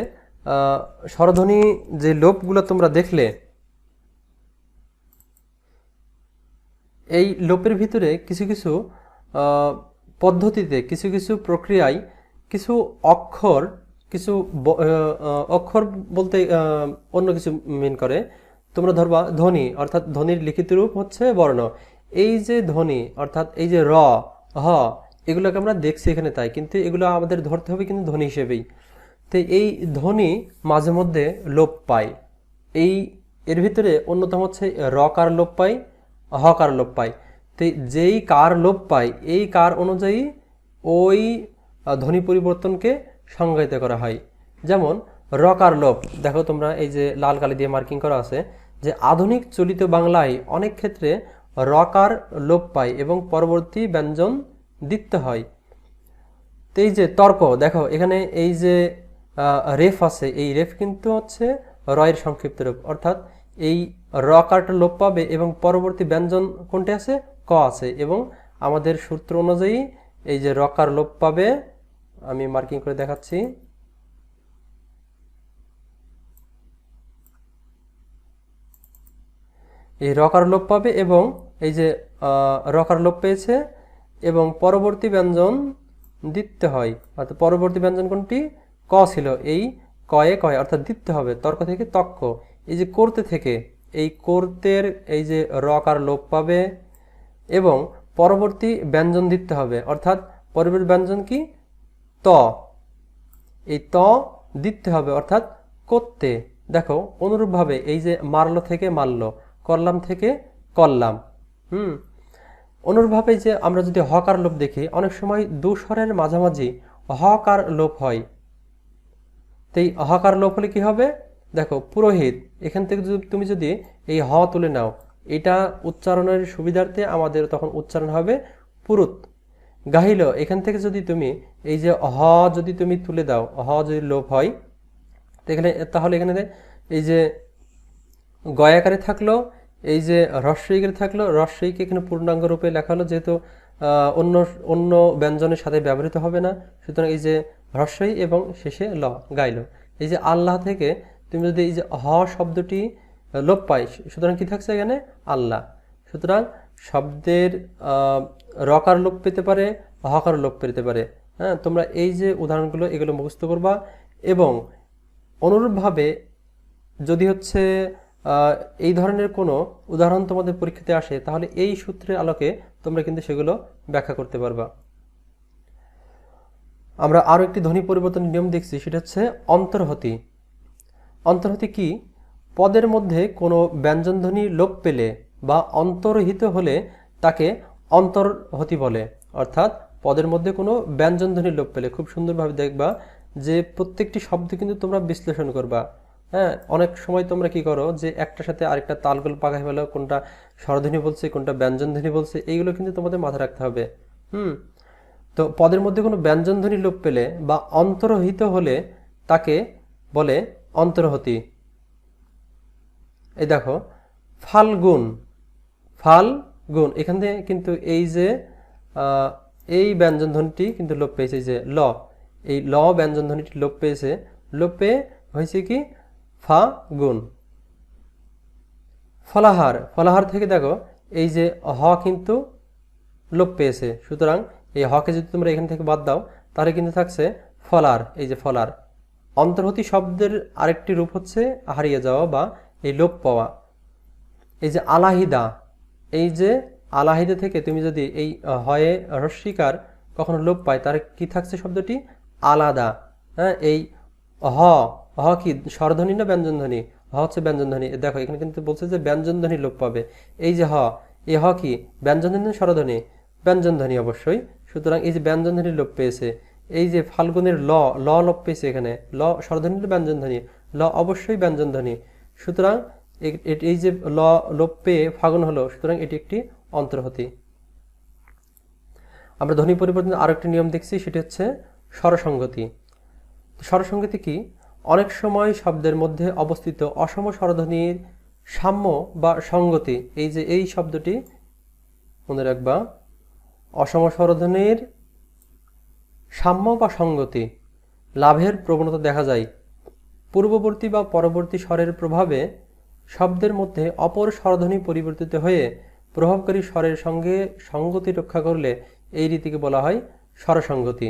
স্বরধ্বনি যে লোপগুলো তোমরা দেখলে, এই লোপের ভিতরে কিছু কিছু পদ্ধতিতে, কিছু কিছু প্রক্রিয়ায় কিছু অক্ষর বলতে অন্য কিছু মিন করে। তোমরা ধরবা ধ্বনি, অর্থাৎ ধ্বনির লিখিত রূপ হচ্ছে বর্ণ। এই যে ধ্বনি, অর্থাৎ এই যে র, হ, এগুলোকে আমরা দেখছি এখানে তাই, কিন্তু এগুলো আমাদের ধরতে হবে কিন্তু ধ্বনি হিসেবেই। তো এই ধ্বনি মাঝে মধ্যে লোপ পায়। এর ভিতরে অন্যতম হচ্ছে রকার লোপ পায়, হকার লোপ পায়। তো যেই কার লোপ পায়, এই কার অনুযায়ী ওই ধ্বনি পরিবর্তনকে সংজ্ঞায়িত করা হয়। যেমন রকার লোপ, দেখো তোমরা এই যে লাল কালি দিয়ে মার্কিং করা আছে যে আধুনিক চলিত বাংলায় অনেক ক্ষেত্রে রকার লোপ পায় এবং পরবর্তী ব্যঞ্জন দিতে হয়। তো এই যে তর্ক, দেখো এখানে এই যে রেফ আছে, এই রেফ কিন্তু হচ্ছে রয়ের সংক্ষিপ্ত রূপ, অর্থাৎ এই রকারটা লোপ পাবে এবং পরবর্তী ব্যঞ্জন কোনটি আছে, ক আছে, এবং আমাদের সূত্র অনুযায়ী এই যে রকার লোপ পাবে, আমি মার্কিং করে দেখাচ্ছি, এই রকার লোপ পাবে এবং এই যে রকার লোপ পেয়েছে এবং পরবর্তী ব্যঞ্জন দিতে হয়, অর্থাৎ পরবর্তী ব্যঞ্জন কোনটি, ক ছিল, এই কয়ে কয় অর্থাৎ দিতে হবে, তর্ক থেকে তক্ক। এই যে করতে থেকে, এই করতের এই যে রকার লোপ পাবে এবং পরবর্তী ব্যঞ্জন দিতে হবে, অর্থাৎ পরবর্তী ব্যঞ্জন কি, ত, এই ত দিতে হবে, অর্থাৎ করতে। দেখো অনুরূপভাবে এই যে মারলো থেকে মারলো, করলাম থেকে করলাম। অনুরূপভাবে যে আমরা যদি হকার লোপ দেখি, অনেক সময় দুস্বরের মাঝামাঝি হকার লোপ হয়। তো এই হকার লোপ হলে কি হবে, দেখো পুরোহিত, এখান থেকে তুমি যদি এই হ তুলে নাও, এটা উচ্চারণের সুবিধার্থে আমাদের তখন উচ্চারণ হবে পুরুত। গাহিল, এখান থেকে যদি তুমি এই যে হ যদি তুমি তুলে দাও, হ যদি লোপ হয়, তাহলে এখানে এই যে গয়াকারে থাকলো, এই যে হ্রস্বইকারে থাকলো, হ্রস্বইকে এখানে পূর্ণাঙ্গ রূপে লেখা হলো, যেহেতু অন্য অন্য ব্যঞ্জনের সাথে ব্যবহৃত হবে না, সুতরাং এই যে হ্রস্বই এবং শেষে ল, গাইল। এই যে আল্লাহ থেকে তুমি যদি এই যে হ শব্দটি লোপ পাই, সুতরাং কি থাকছে এখানে, আল্লাহ। সুতরাং শব্দের রকার লোপ পেতে পারে, হকার লোপ পেতে পারে। হ্যাঁ, তোমরা এই যে উদাহরণগুলো এগুলো মুখস্থ করবা এবং অনুরূপভাবে যদি হচ্ছে এই ধরনের কোনো উদাহরণ তোমাদের পরীক্ষাতে আসে, তাহলে এই সূত্রের আলোকে তোমরা কিন্তু সেগুলো ব্যাখ্যা করতে পারবা। আমরা আরও একটি ধ্বনি পরিবর্তনের নিয়ম দেখছি, সেটা হচ্ছে অন্তর্হতি। অন্তর্হতি কি, পদের মধ্যে কোনো ব্যঞ্জন ধ্বনি লোপ পেলে বা অন্তর্হিত হলে তাকে অন্তর্হতি বলে। অর্থাৎ পদের মধ্যে কোনো ব্যঞ্জন ধ্বনি লোপ পেলে, খুব সুন্দরভাবে দেখবা যে প্রত্যেকটি শব্দ কিন্তু তোমরা বিশ্লেষণ করবা। হ্যাঁ, অনেক সময় তোমরা কি করো যে একটার সাথে আরেকটা তালগোল পাকাই ফেলো, কোনটা স্বরধ্বনি বলছে কোনটা ব্যঞ্জন ধ্বনি বলছে, এইগুলো কিন্তু তোমাদের মাথায় রাখতে হবে। তো পদের মধ্যে কোনো ব্যঞ্জন ধ্বনি লোপ পেলে বা অন্তর্হিত হলে তাকে বলে অন্তর্হতি। এই দেখো ফাল্গুন, ফাল্গুন, এখান থেকে কিন্তু এই যে এই ব্যঞ্জন ধ্বনিটি কিন্তু লোপ পেয়েছে, যে ল, এই ল ব্যঞ্জন ধ্বনিটি লোপ পেয়েছে, লোপ পেয়ে হয়েছে কি ফা গুণ। ফলাহার, ফলাহার থেকে দেখো এই যে হ কিন্তু লোপ পেয়েছে, সুতরাং এই হকে যদি তোমরা এখান থেকে বাদ দাও, তাহলে কিন্তু থাকছে ফলার। এই যে ফলার, অন্তর্হতি শব্দের আরেকটি রূপ হচ্ছে হারিয়ে যাওয়া বা এই লোপ পাওয়া। এই যে আলাহিদা, এই যে আলাহিদা থেকে তুমি যদি এই হয়ে হ্রস্বইকার কখনো লোপ পায়, তার কি থাকছে শব্দটি আলাদা। হ্যাঁ, এই হ, হ কি স্বরধ্বনি না ব্যঞ্জন ধ্বনি, হ হচ্ছে ব্যঞ্জন ধ্বনি। দেখো এখানে কিন্তু বলছে যে ব্যঞ্জন ধ্বনি লোপ পাবে। এই যে হ, এই হ কি ব্যঞ্জন ধ্বনি স্বরধ্বনি, ব্যঞ্জন ধ্বনি অবশ্যই, সুতরাং এই যে ব্যঞ্জন ধ্বনি লোপ পেয়েছে। এই যে ফাল্গুনের ল, ল লোপ পেয়েছে, এখানে ল স্বরধ্বনি ব্যঞ্জন ধ্বনি, ল অবশ্যই ব্যঞ্জন ধ্বনি, সুতরাং এই যে ল লোপ পেয়ে ফাগুন হলো, সুতরাং এটি একটি অন্তর্হতি। আমরা ধ্বনি পরিবর্তনের আরেকটি নিয়ম দেখছি, সেটি হচ্ছে স্বরসংগতি। স্বরসংগতি কি, অনেক সময় শব্দের মধ্যে অবস্থিত অসম স্বরধ্বনির সাম্য বা সঙ্গতি, এই যে এই শব্দটি মনে রাখবা, অসম স্বরধ্বনির সাম্য বা সঙ্গতি লাভের প্রবণতা দেখা যায়। পূর্ববর্তী বা পরবর্তী স্বরের প্রভাবে শব্দের মধ্যে অপর স্বরধ্বনি পরিবর্তিত হয়ে প্রভাবকারী স্বরের সঙ্গে সঙ্গতি রক্ষা করলে এই রীতিকে বলা হয় স্বরসংগতি।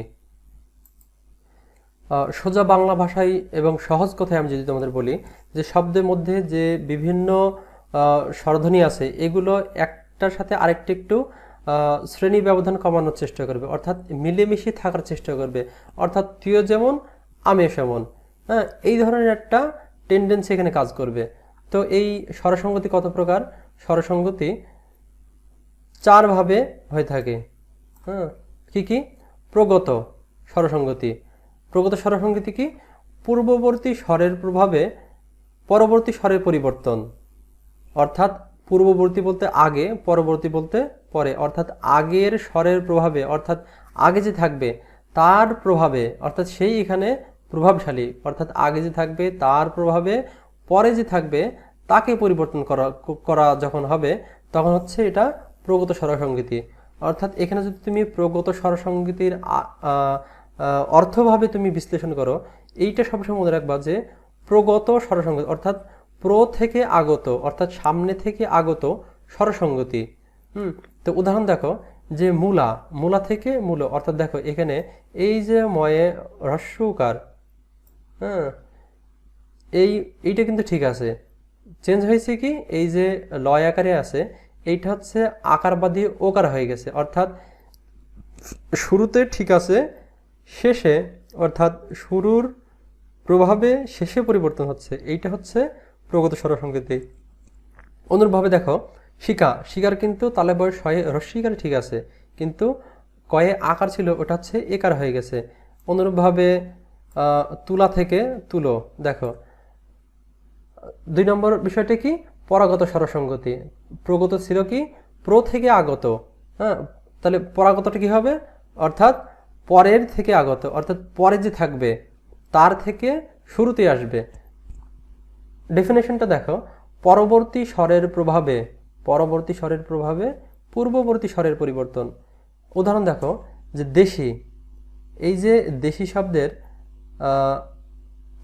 সোজা বাংলা ভাষায় এবং সহজ কথায় আমি যদি তোমাদের বলি, যে শব্দের মধ্যে যে বিভিন্ন স্বরধ্বনি আছে, এগুলো একটার সাথে আরেকটি একটু শ্রেণী ব্যবধান কমানোর চেষ্টা করবে, অর্থাৎ মিলেমিশে থাকার চেষ্টা করবে, অর্থাৎ তুইও যেমন আমিও সেমন। হ্যাঁ, এই ধরনের একটা টেন্ডেন্সি এখানে কাজ করবে। তো এই স্বরসংগতি কত প্রকার? স্বরসংগতি চার ভাবে হয়ে থাকে। হ্যাঁ, কি কি? প্রগত স্বরসঙ্গতি। প্রগত স্বরসঙ্গতি কি? পূর্ববর্তী স্বরের প্রভাবে পরবর্তী স্বরের পরিবর্তন, অর্থাৎ পূর্ববর্তী বলতে আগে, পরবর্তী বলতে পরে, অর্থাৎ আগের স্বরের প্রভাবে, অর্থাৎ আগে যে থাকবে তার প্রভাবে, অর্থাৎ সেই এখানে প্রভাবশালী, অর্থাৎ আগে যে থাকবে তার প্রভাবে পরে যে থাকবে তাকে পরিবর্তন করা যখন হবে তখন হচ্ছে এটা প্রগত স্বরসঙ্গতি। অর্থাৎ এখানে যদি তুমি প্রগত স্বরসঙ্গতির অর্থভাবে তুমি বিশ্লেষণ করো, এইটা সবসময় মনে রাখবা যে প্রগত স্বরসঙ্গতি অর্থাৎ থেকে আগত, অর্থাৎ সামনে থেকে আগত স্বরসঙ্গতি। তো উদাহরণ দেখো যে মূলা থেকে মূল, অর্থাৎ দেখো এখানে এই যে ময়ে হ্রস্বকার, হ্যাঁ, এইটা কিন্তু ঠিক আছে। চেঞ্জ হয়েছে কি, এই যে লয় আকারে আছে এইটা হচ্ছে আকার বাদী ওকার হয়ে গেছে, অর্থাৎ শুরুতে ঠিক আছে, শেষে অর্থাৎ শুরুর প্রভাবে শেষে পরিবর্তন হচ্ছে, এইটা হচ্ছে প্রগত স্বরসঙ্গতি। অনুরূপভাবে দেখো শিকার কিন্তু তালে বয়স হয় হ্রস্বইকারে ঠিক আছে, কিন্তু কয়ে আকার ছিল ওটা হচ্ছে একার হয়ে গেছে। অনুরূপভাবে তুলা থেকে তুলো, দেখো 2 নম্বর বিষয়টা কি, পরাগত স্বরসঙ্গতি। প্রগত ছিল কি থেকে আগত, হ্যাঁ, তাহলে পরাগতটা কি হবে, অর্থাৎ পরের থেকে আগত, অর্থাৎ পরে যে থাকবে তার থেকে শুরুতে আসবে। ডেফিনেশনটা দেখো, পরবর্তী স্বরের প্রভাবে পূর্ববর্তী স্বরের পরিবর্তন। উদাহরণ দেখো যে দেশি, এই যে দেশি শব্দের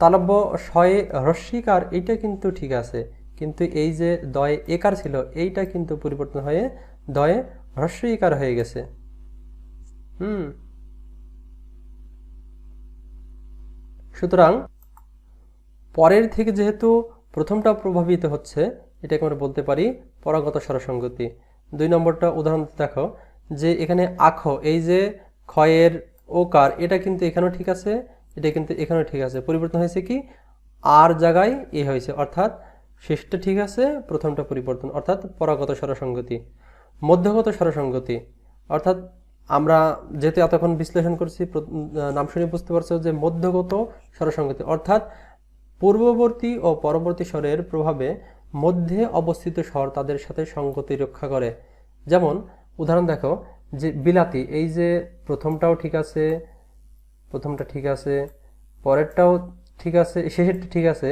তালব্য শয়ে হ্রস্বইকার এইটা কিন্তু ঠিক আছে, কিন্তু এই যে দয়ে একার ছিল এইটা কিন্তু পরিবর্তন হয়ে দয়ে হ্রস্বইকার হয়ে গেছে। সুতরাং পরের থেকে যেহেতু প্রথমটা প্রভাবিত হচ্ছে এটাকে আমরা বলতে পারি পরাগত স্বরসঙ্গতি। 2 নম্বরটা উদাহরণ দেখো যে এখানে আখ, এই যে ক্ষয়ের ওকার এটা কিন্তু এখানেও ঠিক আছে, এটা কিন্তু এখানেও ঠিক আছে, পরিবর্তন হয়েছে কি আর জায়গায় এ হয়েছে, অর্থাৎ শেষটা ঠিক আছে, প্রথমটা পরিবর্তন, অর্থাৎ পরাগত স্বরসঙ্গতি। মধ্যগত স্বরসঙ্গতি, অর্থাৎ আমরা যেহেতু এতক্ষণ বিশ্লেষণ করছি নাম শুনে বুঝতে পারছো যে মধ্যগত স্বরসঙ্গতি অর্থাৎ পূর্ববর্তী ও পরবর্তী স্বরের প্রভাবে মধ্যে অবস্থিত স্বর তাদের সাথে সঙ্গতি রক্ষা করে। যেমন উদাহরণ দেখো যে বিলাতি, এই যে প্রথমটাও ঠিক আছে, পরেরটাও ঠিক আছে, শেষেরটা ঠিক আছে,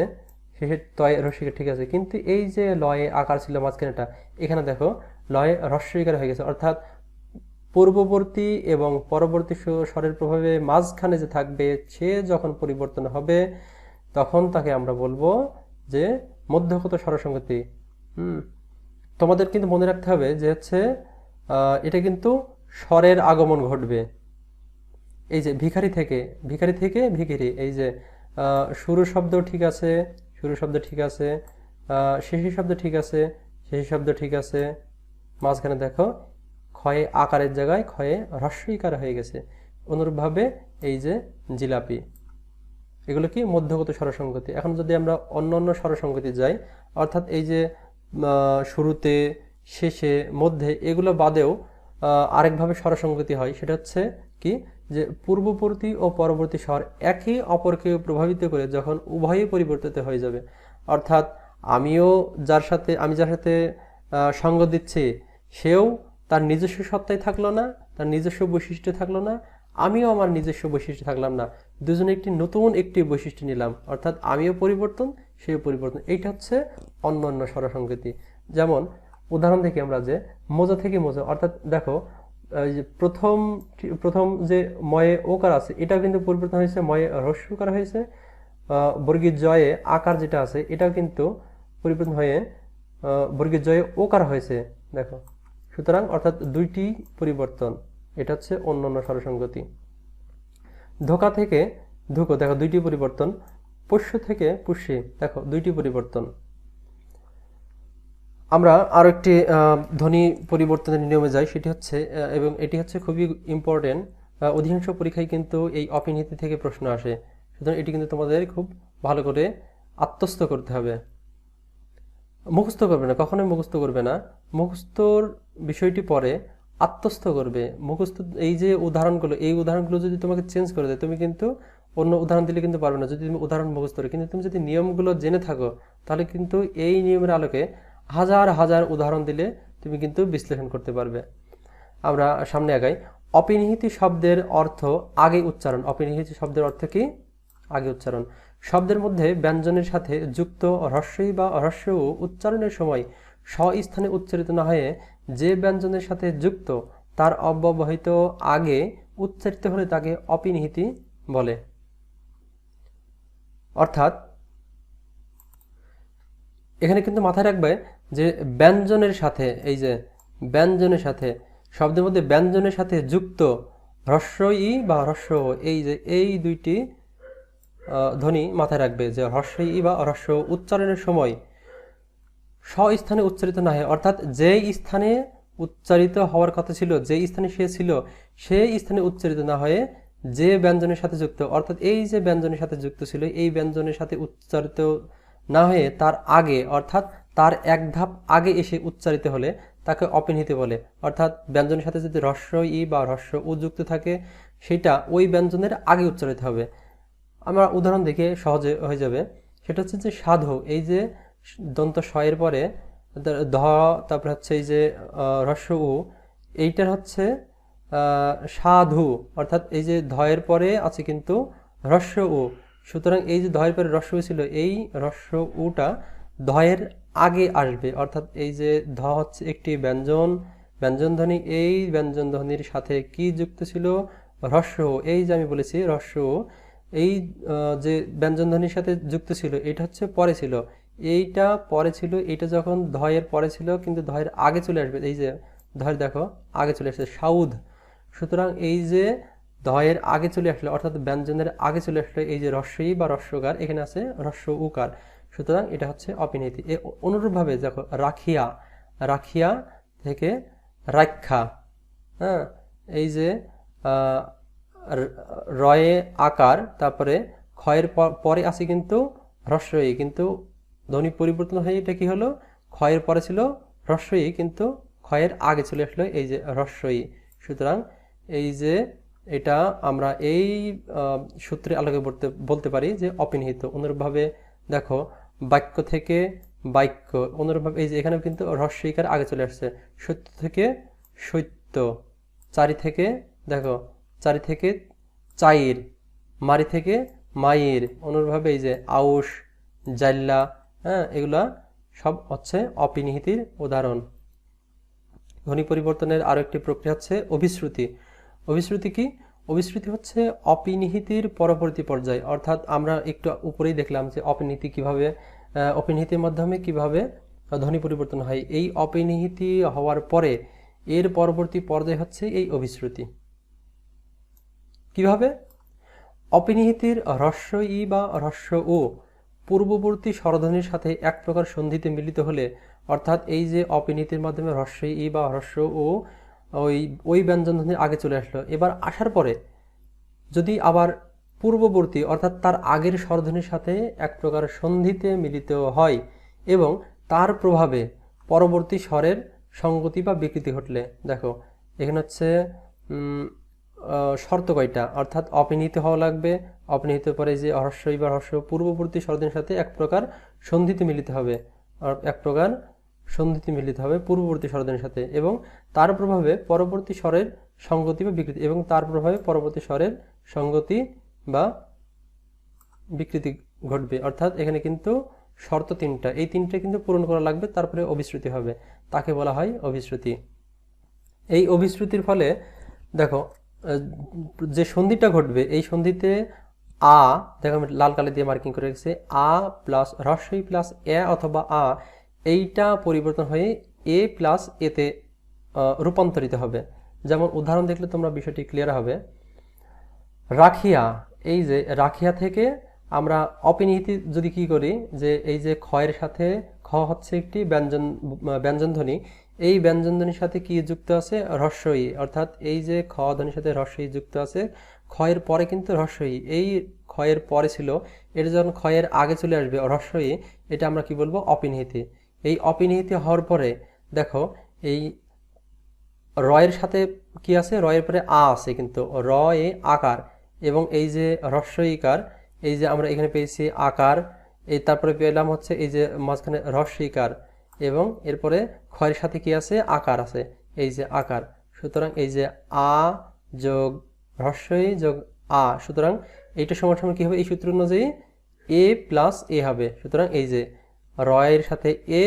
শেষের তয় হ্রস্বইকার ঠিক আছে, কিন্তু এই যে লয়ে আকার ছিল মাঝখানেটা এখানে দেখো লয়ে হ্রস্বইকার হয়ে গেছে, অর্থাৎ পূর্ববর্তী এবং পরবর্তী স্বরের প্রভাবে মাঝখানে যে থাকবে সে যখন পরিবর্তন হবে তখন তাকে আমরা বলবো যে মধ্যগত স্বরসঙ্গতি। তোমাদের কিন্তু মনে রাখতে হবে যে হচ্ছে এটা কিন্তু স্বরের আগমন ঘটবে। এই যে ভিখারি থেকে ভিখিরি, এই যে শুরু শব্দ ঠিক আছে, শেষের শব্দ ঠিক আছে, মাঝখানে দেখো ক্ষয়ে আকারের জায়গায় ক্ষয়ে হ্রস্বইকার হয়ে গেছে। অনুরূপভাবে এই যে জিলাপি, এগুলো কি মধ্যগত স্বরসঙ্গতি। এখন যদি আমরা অন্য স্বরসঙ্গতি যাই, অর্থাৎ এই যে শুরুতে, শেষে, মধ্যে, এগুলো বাদেও আরেকভাবে স্বরসঙ্গতি হয়, সেটা হচ্ছে কি যে পূর্ববর্তী ও পরবর্তী স্বর একে অপরকে প্রভাবিত করে যখন উভয়ই পরিবর্তিত হয়ে যাবে, অর্থাৎ আমি যার সাথে সঙ্গ দিচ্ছি সেও তার নিজস্ব সত্তায় থাকলো না, তার নিজস্ব বৈশিষ্ট্য থাকলো না, আমিও আমার নিজস্ব বৈশিষ্ট্য থাকলাম না, দুজনে নতুন একটি বৈশিষ্ট্য নিলাম, অর্থাৎ আমিও পরিবর্তন, সেও পরিবর্তন। এইটা হচ্ছে অন্য স্বরসঙ্গতি। যেমন উদাহরণ দেখি আমরা যে মোজা থেকে মোজা, অর্থাৎ দেখো প্রথম যে ময়ে ওকার আছে এটাও কিন্তু পরিবর্তন হয়েছে, ময়ে হ্রস্বকার হয়েছে, বর্গীয় জয়ে আকার যেটা আছে এটাও কিন্তু পরিবর্তন হয়ে বর্গীয় জয়ে ওকার হয়েছে, দেখো। সুতরাং অর্থাৎ দুইটি পরিবর্তন, এটা হচ্ছে অন্য স্বরসঙ্গতি। ধোকা থেকে ধুকো, দেখো দুইটি পরিবর্তন। পোষ্য থেকে পুষ্যি, দেখো দুইটি পরিবর্তন। আমরা আরো একটি ধ্বনি পরিবর্তনের নিয়মে যাই, সেটি হচ্ছে এবং এটি হচ্ছে খুবই ইম্পর্টেন্ট, অধিকাংশ পরীক্ষায় কিন্তু এই অপিনীতি থেকে প্রশ্ন আসে, সুতরাং এটি কিন্তু তোমাদের খুব ভালো করে আত্মস্থ করতে হবে। মুখস্থ করবে না, কখনোই মুখস্থ করবে না, মুখস্থর বিষয়টি পরে, আত্মস্থ করবে, মুখস্থ। এই যে উদাহরণগুলো, এই উদাহরণগুলো যদি তোমাকে চেঞ্জ করে দেয়, তুমি কিন্তু অন্য উদাহরণ দিলে কিন্তু পারবে না যদি তুমি উদাহরণ মুখস্থ করো। কিন্তু তুমি যদি নিয়মগুলো জেনে থাকো, তাহলে কিন্তু এই নিয়মের আলোকে হাজার হাজার উদাহরণ দিলে তুমি কিন্তু বিশ্লেষণ করতে পারবে। আমরা সামনে আগাই। অপিনিহিত শব্দের অর্থ আগে উচ্চারণ। অপিনিহিত শব্দের অর্থ কি? আগে উচ্চারণ। শব্দের মধ্যে ব্যঞ্জনের সাথে যুক্ত হ্রস্বই বা হ্রস্ব উ উচ্চারণের সময় স্বস্থানে উচ্চারিত না হয়ে যে ব্যঞ্জনের সাথে যুক্ত তার অব্যবহিত আগে উচ্চারিত হলে তাকে অপিনিহিতি বলে। অর্থাৎ এখানে কিন্তু মাথায় রাখবে যে ব্যঞ্জনের সাথে, এই যে ব্যঞ্জনের সাথে, শব্দের মধ্যে ব্যঞ্জনের সাথে যুক্ত হ্রস্ব ই বা হ্রস্ব ও, এই যে এই দুইটি ধ্বনি মাথায় রাখবে যে হ্রস্ব ই বা হ্রস্ব ও উচ্চারণের সময় স্বস্থানে উচ্চারিত না হয়, অর্থাৎ যেই স্থানে উচ্চারিত হওয়ার কথা ছিল, যেই স্থানে সে ছিল, সেই স্থানে উচ্চারিত না হয়ে যে ব্যঞ্জনের সাথে যুক্ত, অর্থাৎ এই যে ব্যঞ্জনের সাথে যুক্ত ছিল, এই ব্যঞ্জনের সাথে উচ্চারিত না হয়ে তার আগে, অর্থাৎ তার এক ধাপ আগে এসে উচ্চারিত হলে তাকে অপিনিহিত বলে। অর্থাৎ ব্যঞ্জনের সাথে যদি হ্রস্ব ই বা হ্রস্ব উ যুক্ত থাকে, সেটা ওই ব্যঞ্জনের আগে উচ্চারিত হবে। আমরা উদাহরণ দেখে সহজে হয়ে যাবে। সেটা হচ্ছে যে সাধু, এই যে দন্ত স এর পরে ধ, তারপরে হচ্ছে এই যে হ্রস্ব উ, এইটার হচ্ছে সাধু, অর্থাৎ এই যে ধ এর পরে আছে কিন্তু হ্রস্ব উ। সুতরাং এই যে ধ এর পরে হ্রস্ব উ ছিল, এই হ্রস্ব উটা ধ এর আগে আসবে। অর্থাৎ এই যে ধ হচ্ছে একটি ব্যঞ্জন, ব্যঞ্জন ধ্বনি, এই ব্যঞ্জন ধ্বনির সাথে কি যুক্ত ছিল? হ্রস্ব উ। এই যে আমি বলেছি হ্রস্ব উ, এই যে ব্যঞ্জন ধ্বনির সাথে যুক্ত ছিল, এটা হচ্ছে পরে ছিল, এইটা পরে ছিল, এইটা যখন ধ এর পরে ছিল কিন্তু ধ এর আগে চলে আসবে, এই যে ধ এর দেখো আগে চলে আসছে সাউদ। সুতরাং এই যে ধ এর আগে চলে আসলে, অর্থাৎ ব্যঞ্জনের আগে চলে আসলে এই যে হ্রস্ব ই বা হ্রস্বকার, এখানে আছে হ্রস্ব উকার, সুতরাং এটা হচ্ছে অপিনিহিতি। অনুরূপভাবে দেখো রাখিয়া, রাখিয়া থেকে রাক্ষা, হ্যাঁ, এই যে রয়ে আকার, তারপরে ক্ষয়ের পরে আছে কিন্তু হ্রস্ব ই, কিন্তু ধ্বনি পরিবর্তন হয়ে এটা কি হলো? ক্ষয়ের পরে ছিল হ্রস্ব ই, কিন্তু ক্ষয়ের আগে চলে আসলো এই যে হ্রস্ব ই। সুতরাং এই যে এটা আমরা এই সূত্রে আলোকে বলতে পারি যে অপিনিহিত। অনুরূপভাবে দেখো বাক্য থেকে বাক্য, অনুরূপভাবে এই যে এখানেও কিন্তু হ্রস্ব ইকার আগে চলে আসছে। সত্য থেকে সত্য, চারি থেকে দেখো চারি থেকে চাইর, মারি থেকে মাইর। অনুরূপভাবে এই যে আউশ, জাল্লা, হ্যাঁ, এগুলা সব হচ্ছে অপিনিহিতির উদাহরণ। ধ্বনি পরিবর্তনের আরো একটি প্রক্রিয়া হচ্ছে অভিশ্রুতি। অভিশ্রুতি কি? অভিশ্রুতি হচ্ছে অপিনিহিতির পরবর্তী পর্যায়। অর্থাৎ আমরা একটু উপরেই দেখলাম যে অপিনিহিতি কিভাবে, অপিনিহিতির মাধ্যমে কিভাবে ধ্বনি পরিবর্তন হয়। এই অপিনিহিতি হওয়ার পরে এর পরবর্তী পর্যায় হচ্ছে এই অভিশ্রুতি। কিভাবে? অপিনিহিতির হ্রস্ব ই বা হ্রস্ব উ পূর্ববর্তী স্বরধ্বনির সাথে এক প্রকার সন্ধিতে মিলিত হলে, অর্থাৎ এই যে অপিনিহিতির মাধ্যমে হ্রস্ব ই বা হ্রস্ব উ ওই ব্যঞ্জন ধ্বনির আগে চলে আসলো, এবার আসার পরে যদি আবার পূর্ববর্তী অর্থাৎ তার আগের স্বরধ্বনির সাথে এক প্রকার সন্ধিতে মিলিত হয় এবং তার প্রভাবে পরবর্তী স্বরের সঙ্গতি বা বিকৃতি ঘটলে, দেখো এখানে হচ্ছে শর্ত কয়টা, অর্থাৎ অপিনিহিত হওয়া লাগবে, অপিনিহিত পরে যে হ্রস্ব ই বা হ্রস্ব পূর্ববর্তী স্বরধ্বনির সাথে এক প্রকার সন্ধিতে মিলিত হবে, এক প্রকার সন্ধিতে মিলিত হবে পূর্ববর্তী স্বরধ্বনির সাথে, এবং তার প্রভাবে পরবর্তী স্বরের সঙ্গতি বা বিকৃতি, এবং তার প্রভাবে পরবর্তী স্বরের সঙ্গতি বা বিকৃতি ঘটবে। অর্থাৎ এখানে কিন্তু শর্ত তিনটা, এই তিনটে কিন্তু পূরণ করা লাগবে, তারপরে অভিশ্রুতি হবে, তাকে বলা হয় অভিশ্রুতি। এই অভিশ্রুতির ফলে দেখো যে সন্ধিটা ঘটবে, এই সন্ধিতে আ, দেখো আমি লাল কালি দিয়ে মার্কিং করে রেখেছি, আ প্লাস হ্রস্ব ই প্লাস এ অথবা আ, এইটা পরিবর্তন হয়ে এ প্লাস এতে রূপান্তরিত হবে। যেমন উদাহরণ দেখলে তোমরা বিষয়টি ক্লিয়ার হবে। রাখিয়া, এই যে রাখিয়া থেকে আমরা অপিনিহিতি যদি কি করি, যে এই যে ক্ষয়ের সাথে খ হচ্ছে একটি ব্যঞ্জন ধ্বনি, এই ব্যঞ্জন ধ্বনির সাথে কি যুক্ত আছে? হ্রস্ব ই, অর্থাৎ এই যে খ ধ্বনির সাথে হ্রস্ব ই যুক্ত আছে, ক্ষয়ের পরে কিন্তু হ্রস্ব ই, এই ক্ষয়ের পরে ছিল, এটা যখন ক্ষয়ের আগে চলে আসবে হ্রস্ব ই, এটা আমরা কি বলবো? অপিনিহিতি। এই অপিনিহিতি হওয়ার পরে দেখো এই রয়ের সাথে কি আছে, রয়ের পরে আ আছে, কিন্তু র এ আকার, এবং এই যে হ্রস্ব ইকার, এই যে আমরা এখানে পেয়েছি আকার, এই তারপরে পেলাম হচ্ছে এই যে মাঝখানে হ্রস্ব ইকার, এবং এরপরে ক্ষয়ের সাথে কি আছে, আকার আছে, এই যে আকার। সুতরাং এই যে আ যোগ হ্রস্ব ই যোগ আ, সুতরাং এইটা সমান সমান কি হবে, এই সূত্র অনুযায়ী এ প্লাস এ হবে। সুতরাং এই যে রয়ের সাথে এ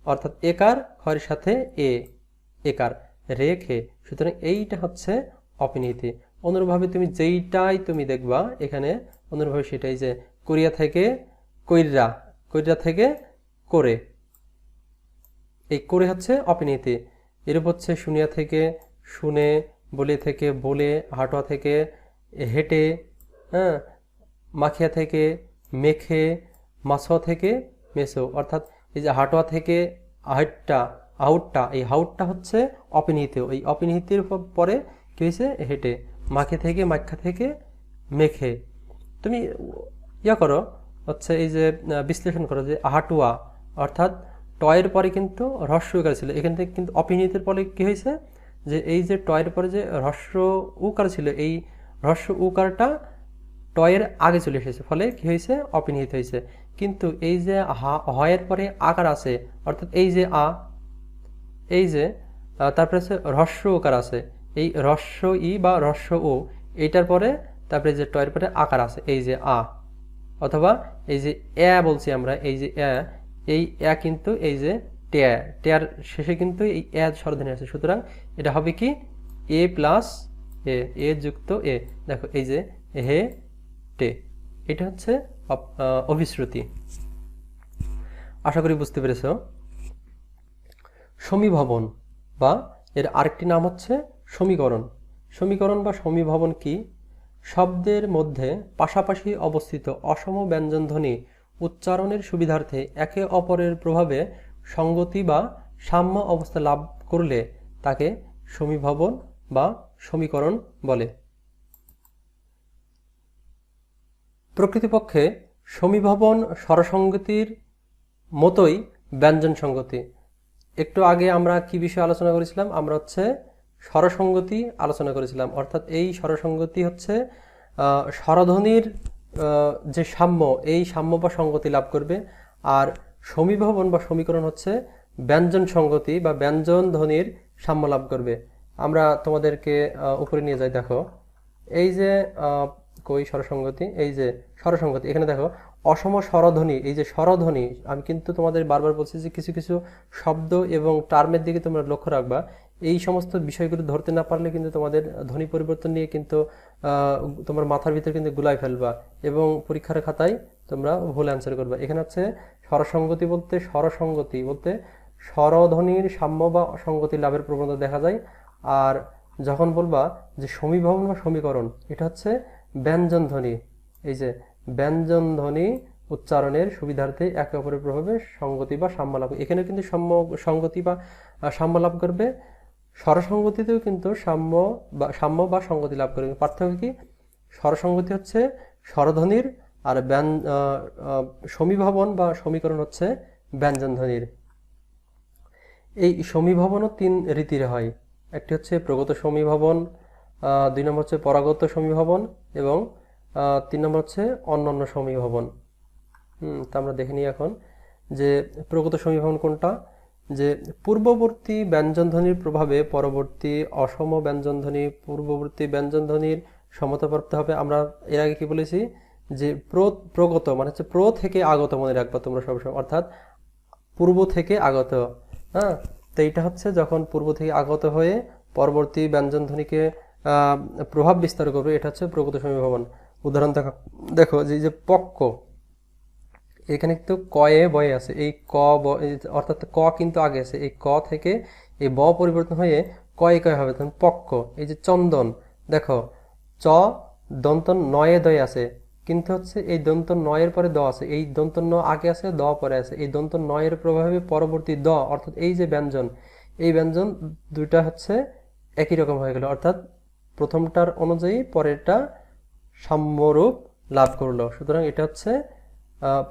অর্থাৎ একার, ক্ষয়ের সাথে এ একার, রেখে, সুতরাং এইটা হচ্ছে অপিনীতি। অনুরূপভাবে তুমি যেইটাই তুমি দেখবা এখানে অনুরূপভাবে সেটাই, যে কোরিয়া থেকে কইরা, কইরা থেকে করে, এই করে হচ্ছে অপিনীতি। এরূপ হচ্ছে শুনিয়া থেকে শুনে, বলে থেকে বলে, হাঁটোয়া থেকে হেঁটে, হ্যাঁ, মাখিয়া থেকে মেখে, মাছুয়া থেকে মেসো, অর্থাৎ এই যে হাঁটোয়া থেকে হাইটটা, হাউটটা, এই হাউটটা হচ্ছে অপিনিহিত, এই অপিনিহিতের পরে কি হয়েছে, হেঁটে, মাখে থেকে মাখা থেকে মেখে। তুমি ইয়া করো হচ্ছে এই যে বিশ্লেষণ করো যে হাঁটুয়া অর্থাৎ টয়ের পরে কিন্তু হ্রস্ব উকার ছিল, এখান থেকে কিন্তু অপিনিহিতের পরে কি হয়েছে, যে এই যে টয়ের পরে যে হ্রস্ব উকার ছিল, এই হ্রস্ব উকারটা টয়ের আগে চলে এসেছে, ফলে কি হয়েছে, অপিনিহিত হয়েছে। কিন্তু এই যে হয়ের পরে আকার আছে, অর্থাৎ এই যে আ, এই যে তারপরে আছে হ্রস্ব উকার আছে, এই হ্রস্ব ই বা হ্রস্ব ও, এইটার পরে তারপরে যে টয়ের পরে আকার আছে, এই যে আ, অথবা এই যে এ বলছি আমরা, এই যে এই এ কিন্তু এই যে ট্যা, ট্যার শেষে কিন্তু এই এ স্বরধ্বনি আছে। সুতরাং এটা হবে কি এ প্লাস এ, এ যুক্ত এ। দেখো এই যে হে টে, এটা হচ্ছে অভিশ্রুতি। আশা করি বুঝতে পেরেছ। সমীভবন বা এর আরেকটি নাম হচ্ছে সমীকরণ। সমীকরণ বা সমীভবন কি? শব্দের মধ্যে পাশাপাশি অবস্থিত অসম ব্যঞ্জনধ্বনি উচ্চারণের সুবিধার্থে একে অপরের প্রভাবে সঙ্গতি বা সাম্য অবস্থা লাভ করলে তাকে সমীভবন বা সমীকরণ বলে। প্রকৃতপক্ষে সমীভবন স্বরসঙ্গতির মতোই ব্যঞ্জন সঙ্গতি। একটু আগে আমরা কি বিষয়ে আলোচনা করেছিলাম, আমরা হচ্ছে স্বরসঙ্গতি আলোচনা করেছিলাম, অর্থাৎ এই স্বরসঙ্গতি হচ্ছে স্বরধ্বনির যে সাম্য, এই সাম্য বা সঙ্গতি লাভ করবে। আর সমীভবন বা সমীকরণ হচ্ছে ব্যঞ্জন সঙ্গতি বা ব্যঞ্জন ধ্বনির সাম্য লাভ করবে। আমরা তোমাদেরকে উপরে নিয়ে যাই, দেখো এই যে কই স্বরসঙ্গতি, এই যে স্বরসঙ্গতি, এখানে দেখো অসম স্বরধ্বনি, এই যে স্বরধ্বনি, আমি কিন্তু তোমাদের বারবার বলছি যে কিছু কিছু শব্দ এবং টার্মের দিকে তোমরা লক্ষ্য রাখবা। এই সমস্ত বিষয়গুলো ধরতে না পারলে কিন্তু তোমাদের ধ্বনি পরিবর্তন নিয়ে কিন্তু তোমার মাথার ভিতরে কিন্তু গুলাই ফেলবা এবং পরীক্ষার খাতায় তোমরা ভুল অ্যান্সার করবা। এখানে হচ্ছে স্বরসঙ্গতি বলতে, স্বরসঙ্গতি বলতে স্বরধ্বনির সাম্য বা সঙ্গতি লাভের প্রবণতা দেখা যায়। আর যখন বলবা যে সমীভবন বা সমীকরণ, এটা হচ্ছে ব্যঞ্জন ধ্বনি, এই যে ব্যঞ্জন ধ্বনি উচ্চারণের সুবিধার্থে একে অপরের প্রভাবে সঙ্গতি বা সাম্য লাভ, এখানে কিন্তু সঙ্গতি বা সাম্য লাভ করবে। স্বরসঙ্গতিতেও কিন্তু সাম্য বা সঙ্গতি লাভ করবে। পার্থক্য কি? স্বরসঙ্গতি হচ্ছে স্বরধ্বনির, আর সমীভবন বা সমীকরণ হচ্ছে ব্যঞ্জন ধ্বনির। এই সমীভবনও তিন রীতির হয়। একটি হচ্ছে প্রগত সমীভবন, 2 নম্বর হচ্ছে পরাগত সমীভবন, এবং 3 নম্বর হচ্ছে অন্যান্য সমীভবন। তা আমরা দেখে নিই এখন যে প্রগত সমীভবন কোনটা। যে পূর্ববর্তী ব্যঞ্জনধ্বনির প্রভাবে পরবর্তী অসম ব্যঞ্জনধ্বনি পূর্ববর্তী ব্যঞ্জনধ্বনির সমতাপ্রাপ্ত হবে। আমরা এর আগে কি বলেছি যে প্রগত মানে হচ্ছে প্র থেকে আগত, মনে রাখবা তোমরা সবসময়, অর্থাৎ পূর্ব থেকে আগত। হ্যাঁ, তো এইটা হচ্ছে যখন পূর্ব থেকে আগত হয়ে পরবর্তী ব্যঞ্জনধ্বনিকে প্রভাব বিস্তার করবে, এটা হচ্ছে প্রগত সমীভবন। উদাহরণ দেখো যে পক্ক, এখানে কিন্তু কয়ে বয়ে আছে, এই ক অর্থাৎ ক কিন্তু আগে আছে, এই ক থেকে এই ব পরিবর্তন হয়ে কয়ে কয়ে হবে, তখন পক্ক। এই যে চন্দন, দেখো চ দন্ত নয়ে দয়ে আছে, কিন্তু হচ্ছে এই দন্ত নয়ের পরে দ আছে, এই দন্ত ন আগে আছে, দ পরে আছে, এই দন্ত নয়ের প্রভাবে পরবর্তী দ, অর্থাৎ এই যে ব্যঞ্জন, এই ব্যঞ্জন দুইটা হচ্ছে একই রকম হয়ে গেল, অর্থাৎ প্রথমটার অনুযায়ী পরেরটা সাম্যরূপ লাভ করলো। সুতরাং এটা হচ্ছে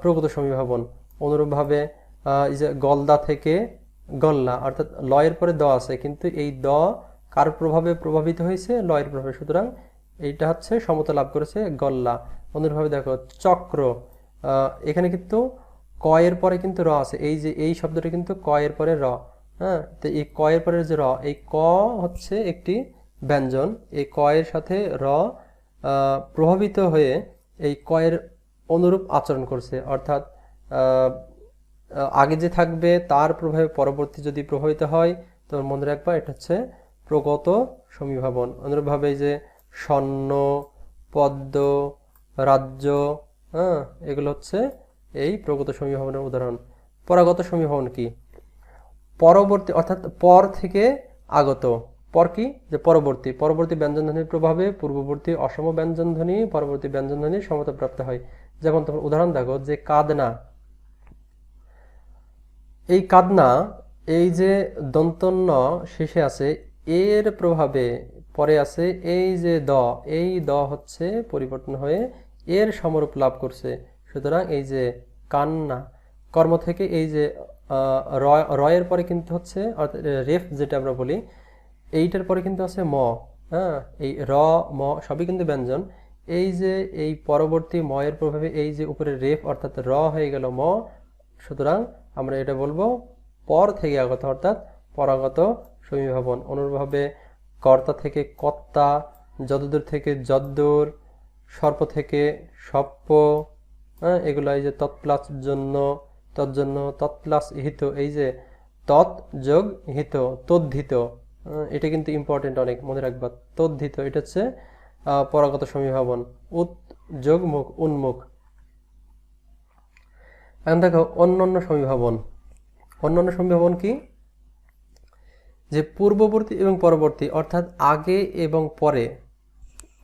প্রগত সমীভবন। অনুরূপভাবে এই যে গলদা থেকে গল্লা, অর্থাৎ লয়ের পরে দ আছে, কিন্তু এই দ কার প্রভাবে প্রভাবিত হয়েছে? লয়ের প্রভাবে। সুতরাং এইটা হচ্ছে সমতা লাভ করেছে গল্লা। অনুরূপভাবে দেখো চক্র, এখানে কিন্তু ক এর পরে কিন্তু র আছে, এই যে এই শব্দটা কিন্তু ক এর পরে র। হ্যাঁ, তো এই ক এর পরে যে র, এই ক হচ্ছে একটি ব্যঞ্জন, এই ক এর সাথে র প্রভাবিত হয়ে এই ক এর অনুরূপ আচরণ করছে, অর্থাৎ আগে যে থাকবে তার প্রভাবে পরবর্তী যদি প্রভাবিত হয়, তো মনে রাখবা এটা হচ্ছে প্রগত সমীভাবন। অনুরূপভাবে যে স্বর্ণ, পদ্ম, রাজ্য, হ্যাঁ, এগুলো হচ্ছে এই প্রগত সমীভাবনের উদাহরণ। পরাগত সমীভাবন কি? পরবর্তী, অর্থাৎ পর থেকে আগত। পর কি? যে পরবর্তী, পরবর্তী ব্যঞ্জনধ্বনির প্রভাবে পূর্ববর্তী অসম ব্যঞ্জনধ্বনি পরবর্তী ব্যঞ্জনধ্বনির সমতা প্রাপ্ত হয়। যেমন তোমার উদাহরণ দেখো যে কাদনা, এই কাদনা, এই যে দন্তন্য শেষে আছে এর প্রভাবে পরে আছে এই যে দ, এই দ হচ্ছে পরিবর্তন হয়ে এর সমরূপ লাভ করছে। সুতরাং এই যে কান্না, কর্ম থেকে এই যে রয়ের পরে কিন্তু হচ্ছে রেফ যেটা আমরা বলি, এইটার পরে কিন্তু আছে ম। হ্যাঁ, এই র ম সবই কিন্তু ব্যঞ্জন। এই যে এই পরবর্তী ময়ের প্রভাবে এই যে উপরে রেফ অর্থাৎ র হয়ে গেল ম। সুতরাং আমরা এটা বলবো পর থেকে আগত, অর্থাৎ পরাগত সমীভাবন। অনুরূপভাবে কর্তা থেকে কর্তা, যদ্দূর থেকে যদ্দূর, সর্প থেকে সর্প, হ্যাঁ, এগুলো এই যে তৎপ্লাস জন্য, তজ্জন্য, তৎপ্লাস হিত, এই যে তৎ যোগ হিত, তদ্ধিত, এটা কিন্তু ইম্পর্টেন্ট, অনেক মনে রাখবা। তদ্ধিত এটা হচ্ছে পরাগত সমীভাবন। উৎ যোগ মুখ, উন্মুখ। এখন দেখো অন্যান্য সমীভাবন। অন্যান্য সমীভাবন কি? যে পূর্ববর্তী এবং পরবর্তী, অর্থাৎ আগে এবং পরে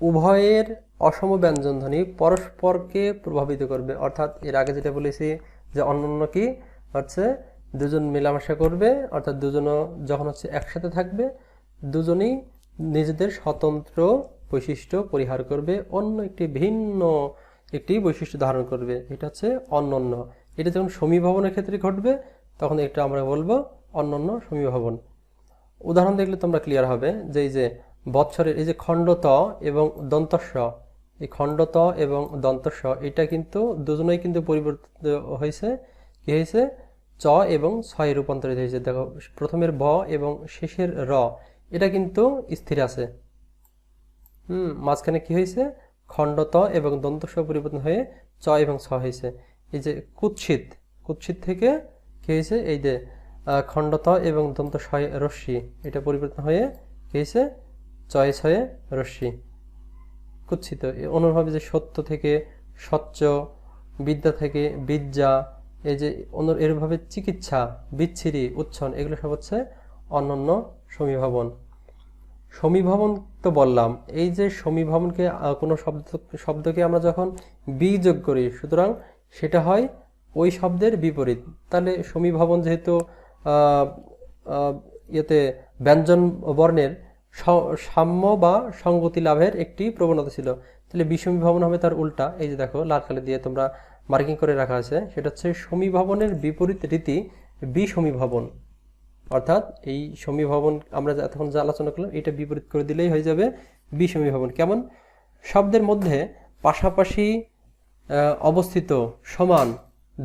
উভয়ের অসম ব্যঞ্জনধ্বনি পরস্পরকে প্রভাবিত করবে। অর্থাৎ এর আগে যেটা বলেছি যে অন্যান্য কি হচ্ছে দুজন মেলামেশা করবে, অর্থাৎ দুজনও যখন হচ্ছে একসাথে থাকবে দুজনেই নিজেদের স্বতন্ত্র বৈশিষ্ট্য পরিহার করবে, অন্য একটি ভিন্ন একটি বৈশিষ্ট্য ধারণ করবে, এটা হচ্ছে অন্যান্য। এটা যখন সমীভাবনের ক্ষেত্রে ঘটবে তখন এটা আমরা বলবো অন্যান্য সমীভাবন। উদাহরণ দেখলে তোমরা ক্লিয়ার হবে যে এই যে বৎসরের এই যে খণ্ডত এবং দন্তস্ব, এই খণ্ডত এবং দন্তস্ব এটা কিন্তু দুজনেই কিন্তু পরিবর্তিত হয়েছে। কি হয়েছে? চ এবং ছয়ে রূপান্তরিত হয়েছে। দেখো প্রথমের ব এবং শেষের র এটা কিন্তু স্থির আছে। মাঝখানে কি হয়েছে? খণ্ডত এবং দন্তস্ব পরিবর্তন হয়ে চ এবং ছ হয়েছে। এই যে কুৎসিত, কুৎসিত থেকে কি হয়েছে? এই যে খণ্ডত এবং দন্ত ছয় রশ্মি এটা পরিবর্তন হয়ে কি হয়েছে? চয়ে ছয়ে রশ্মি, কুৎসিত। অনুরূপভাবে যে সত্য থেকে সচ্চ, বিদ্যা থেকে বিদ্যা, এই যে এরভাবে চিকিৎসা, বিচ্ছিরি, উচ্ছন, এগুলো সব হচ্ছে অন্যান্য সমীভাবন। সমীভাবন তো বললাম, এই যে সমীভাবনকে কোনো শব্দকে আমরা যখন বি যোগ করি সুতরাং সেটা হয় ওই শব্দের বিপরীত। তাহলে সমীভাবন যেহেতু ইয়েতে ব্যঞ্জন বর্ণের সাম্য বা সঙ্গতি লাভের একটি প্রবণতা ছিল, তাহলে বিষমীভাবন হবে তার উল্টা। এই যে দেখো লাল কালি দিয়ে তোমরা মার্কিং করে রাখা আছে, সেটা হচ্ছে সমীভাবনের বিপরীত রীতি বিষমীভাবন। অর্থাৎ এই সমীভাবন আমরা এতক্ষণ যা আলোচনা করলাম এটা বিপরীত করে দিলেই হয়ে যাবে বিষমীভাবন। কেমন? শব্দের মধ্যে পাশাপাশি অবস্থিত সমান